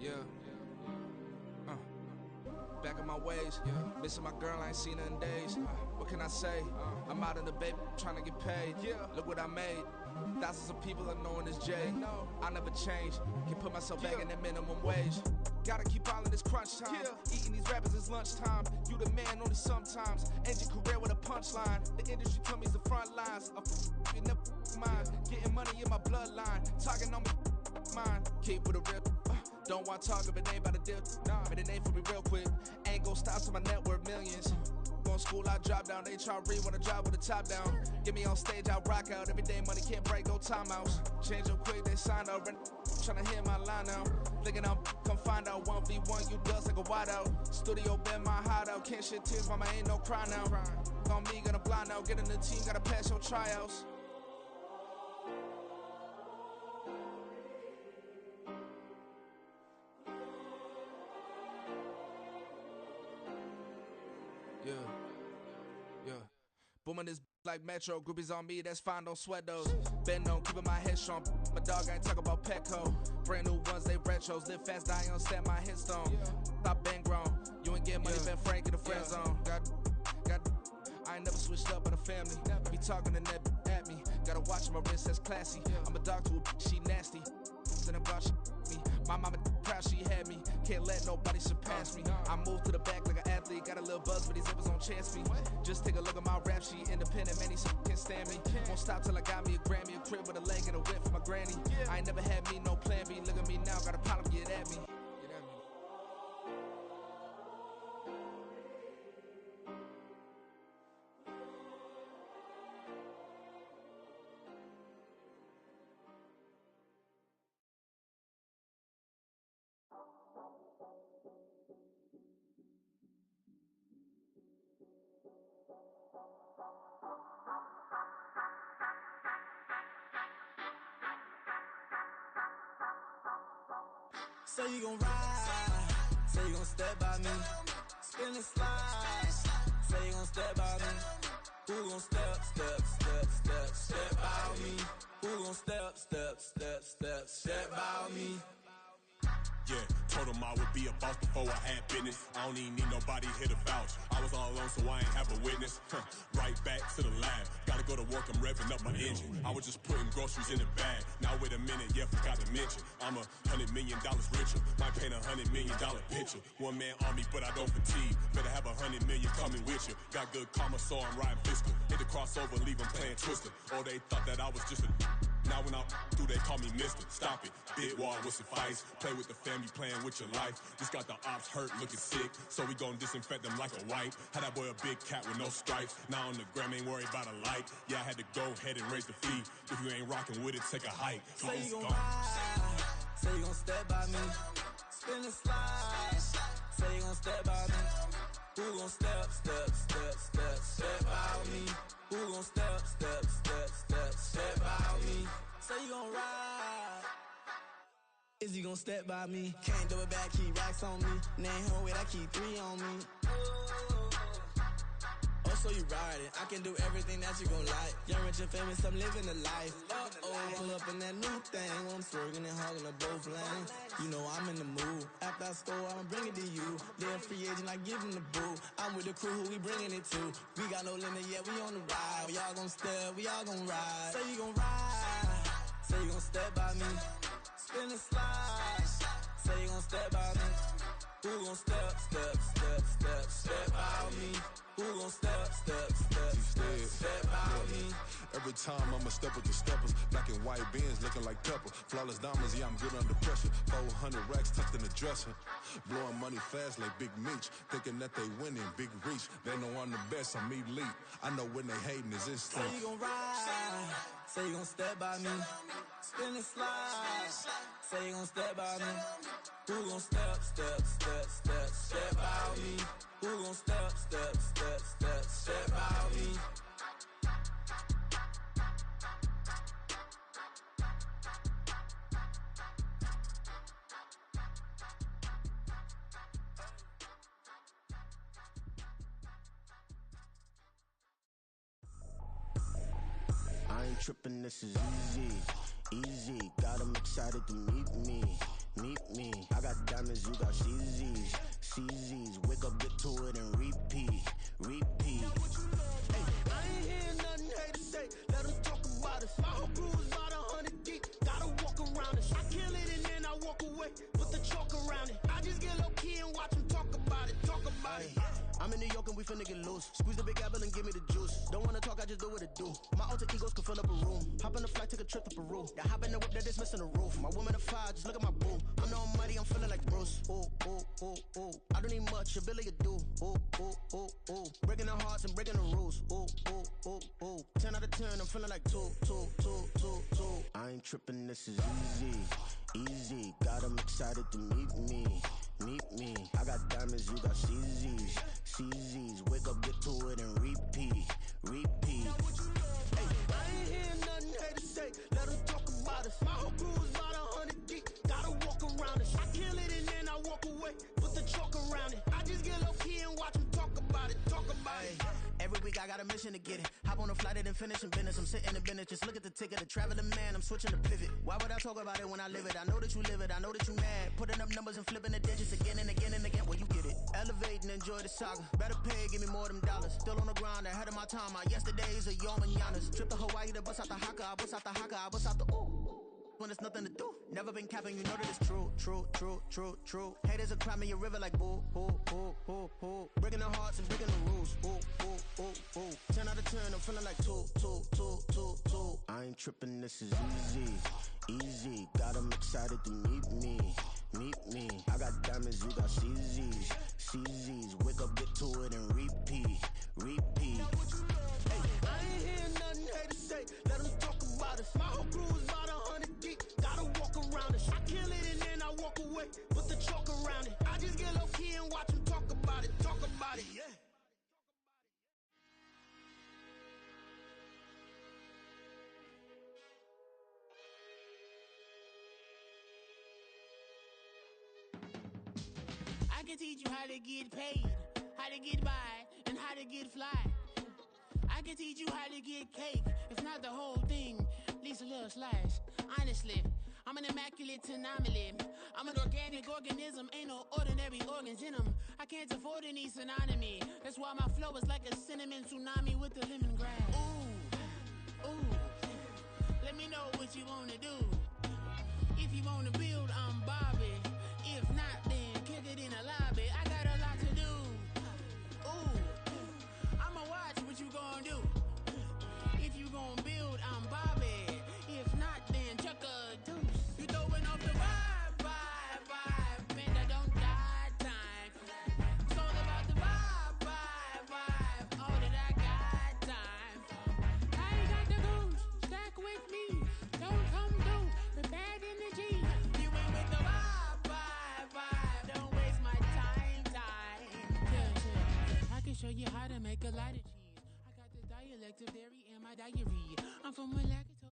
Yeah. Back in my ways, missing my girl, I ain't seen her in days. What can I say? I'm out in the baby, trying to get paid. Look what I made. Thousands of people are knowing this Jay. I never change. Can put myself back in that minimum wage. Gotta keep all in this crunch time. Eating these rappers is lunchtime. You the man only sometimes. End your career with a punchline. The industry told me it's the front lines. I'm never mine. Getting money in my bloodline. Talking on me, mine. Keep with a real. Don't want to talk if it ain't about a deal. Nah, but it ain't for me real quick. Ain't gon' stop till my net worth millions. Going school, I drop down. They try to read when I drop with the top down. Get me on stage, I rock out. Every day money can't break, go timeouts. Change up quick, they signed up. Tryna hit my line now. Thinking I'm come find out 1v1, you dust like a wide out. Studio been my hideout. Can't shed tears, mama ain't no cry now. On me, gonna blind out. Get in the team, gotta pass your tryouts. Yeah. Booming this like Metro, groupies on me, that's fine, don't sweat those. Bend on, keeping my head strong, My dog ain't talk about Petco. Brand new ones, they retros. Live fast, die on set, my headstone. Stop been grown. You ain't getting money, Ben Frank in the friend zone. I ain't never switched up on the family. Be talking to that at me. Gotta watch my wrist, that's classy. I'm a dog to a she nasty. And about she me. My mama proud she had me. Can't let nobody surpass me. I moved to the back like an athlete. Got a little buzz, but these zippers on chance me. Just take a look at my rap sheet. Independent, man, these can't stand me. Won't stop till I got me a Grammy, a crib with a leg and a whip for my granny. I ain't never had me no plan B. Look at me now, got a problem, get at me. Say you gon' ride, say you gon' step by me, spin and slide, say you gon' step by me, who gon' step by me, who gon' step by me. Yeah, told him I would be a boss before I had business. I don't even need nobody here to vouch. I was all alone, so I ain't have a witness. Right back to the lab. Gotta go to work, I'm revving up my engine. I was just putting groceries in the bag. Now wait a minute, yeah, forgot to mention. I'm $100 million richer. Might paint $100 million picture. One man army, but I don't fatigue. Better have 100 million coming with you. Got good karma, so I'm riding fiscal. Hit the crossover, leave them playing Twister. Oh, they thought that I was just a... Now when I do, they call me mister. Stop it. Big wall with suffice. Play with the family, playing with your life. Just got the ops hurt, looking sick. So we gon' disinfect them like a wipe. Had that boy a big cat with no stripes. Now on the gram, ain't worried about a light. Yeah, I had to go ahead and raise the fee. If you ain't rocking with it, take a hike. Say you gon' ride, say you gon' step by me, spin and slide, say you gon' step by me, who gon' step by me, who gon' step by me, say you gon' ride, is you gon' step by me, can't do it back, keep racks on me, name home with I keep 3 on me. Oh, so you riding, I can do everything that you gon' like. Young, rich, and famous, I'm living the life. Pull up in that new thing when I'm swerving and hogging up both lanes. You know I'm in the mood. After I score, I'ma bring it to you. They're a free agent, I give him the boo. I'm with the crew, who we bringing it to. We got no limit, yeah, we on the ride. We all gon' step, we all gon' ride. Say you gon' ride, say you gon' step by me. Spin and slide, say you gon' step by me. Who gon' step by me? Who gon' step by me? Every time I'ma step with the steppers. Black and white beans looking like pepper. Flawless diamonds, yeah, I'm good under pressure. 400 racks tucked in the dresser. Blowing money fast like Big Meech. Thinking that they winning, big reach. They know I'm the best, I'm elite. I know when they hating is instinct. Say you gon' ride, say you gon' step by me. Spin and slide, say you gon' step by me. Who gon' step by me? Who gon' step by me? I ain't trippin', this is easy. Got 'em excited to meet me. I got diamonds, you got CZs. Wake up, get to it, and repeat. Hey, I ain't hear nothing haters say. Let them talk about us. My whole crew is about 100 deep. Gotta walk around us. I kill it and then I walk away. Put the chalk around it. I just get low key and watch them talk about it. I'm in New York and we finna get loose. Squeeze the big apple and give me the juice. Don't wanna talk, I just do what it do. My alter egos can fill up a room. Hop on the flight, take a trip to Peru. That hop in the whip that is missing the roof. My woman a fire, just look at my boo. I'm the almighty, I'm feeling like Bruce. Ooh. I don't need much, ability to do. Ooh. Breaking the hearts and breaking the rules. Ooh. 10 out of 10, I'm feeling like two. I ain't tripping, this is easy. Got 'em excited to meet me. I got diamonds, you got CZs. Wake up, get to it, and repeat. Hey, I ain't hear nothing haters say. Let them talk about us. My whole crew is about 100 deep. Gotta walk around us. I kill it and then I walk away. Put the chalk around it. I just get low key and watch them talk about it. Every week I got a mission to get it. Hop on on a flight, I didn't finish in business. I'm sitting in business, just look at the ticket. A traveling man, I'm switching to pivot. Why would I talk about it when I live it? I know that you live it, I know that you mad. Putting up numbers and flipping the digits again and again and again. Well, you get it. Elevate and enjoy the saga. Better pay, give me more of them dollars. Still on the grind, ahead of my time. My yesterdays are your mananas. Trip to Hawaii to bust out the haka. I bust out the haka, I bust out the ooh. When there's nothing to do. Never been capping, you know that it's true, true, true, true, true. Haters are crying me a river like boo, boo, boo, boo, boo. Breaking their hearts and breaking the rules. Ooh, ooh, ooh, ooh. 10 out of 10, I'm feeling like 2, 2, 2, 2, 2. I ain't tripping, this is easy, easy. Got 'em excited to meet me, meet me. I got diamonds, you got CZs, CZs. Wake up, get to it and repeat, repeat. Hey, I ain't hearing nothing haters say. Let 'em talk about us. My whole crew is about 100 deep. Gotta walk around it. I kill it and then I walk away. Put the chalk around it. I just get low key and watch them talk about it. Talk about it, yeah. I can teach you how to get paid, how to get by, and how to get fly. I can teach you how to get cake, if not the whole thing, at least a little slice. Honestly, I'm an immaculate anomaly. I'm an organic organism, ain't no ordinary organs in them. I can't afford any synonymy. That's why my flow is like a cinnamon tsunami with the lemongrass. Ooh, ooh, let me know what you wanna do. If you wanna build, I'm Bobby. If not, then kick it in the lobby. I got a lot to do. Ooh, I'ma watch what you gonna do. If you gonna build, I'm Bobby. If not, then chuck a deuce. You throwing off the vibe, man, I don't die time. It's all about the vibe, all that I got time. I ain't got the goose, stack with me. Don't come through with bad energy. You ain't with the vibe, don't waste my time. Yeah, I can show you how to make a lot of cheese. I got the dialect of dairy in my diary. I'm from a lactose.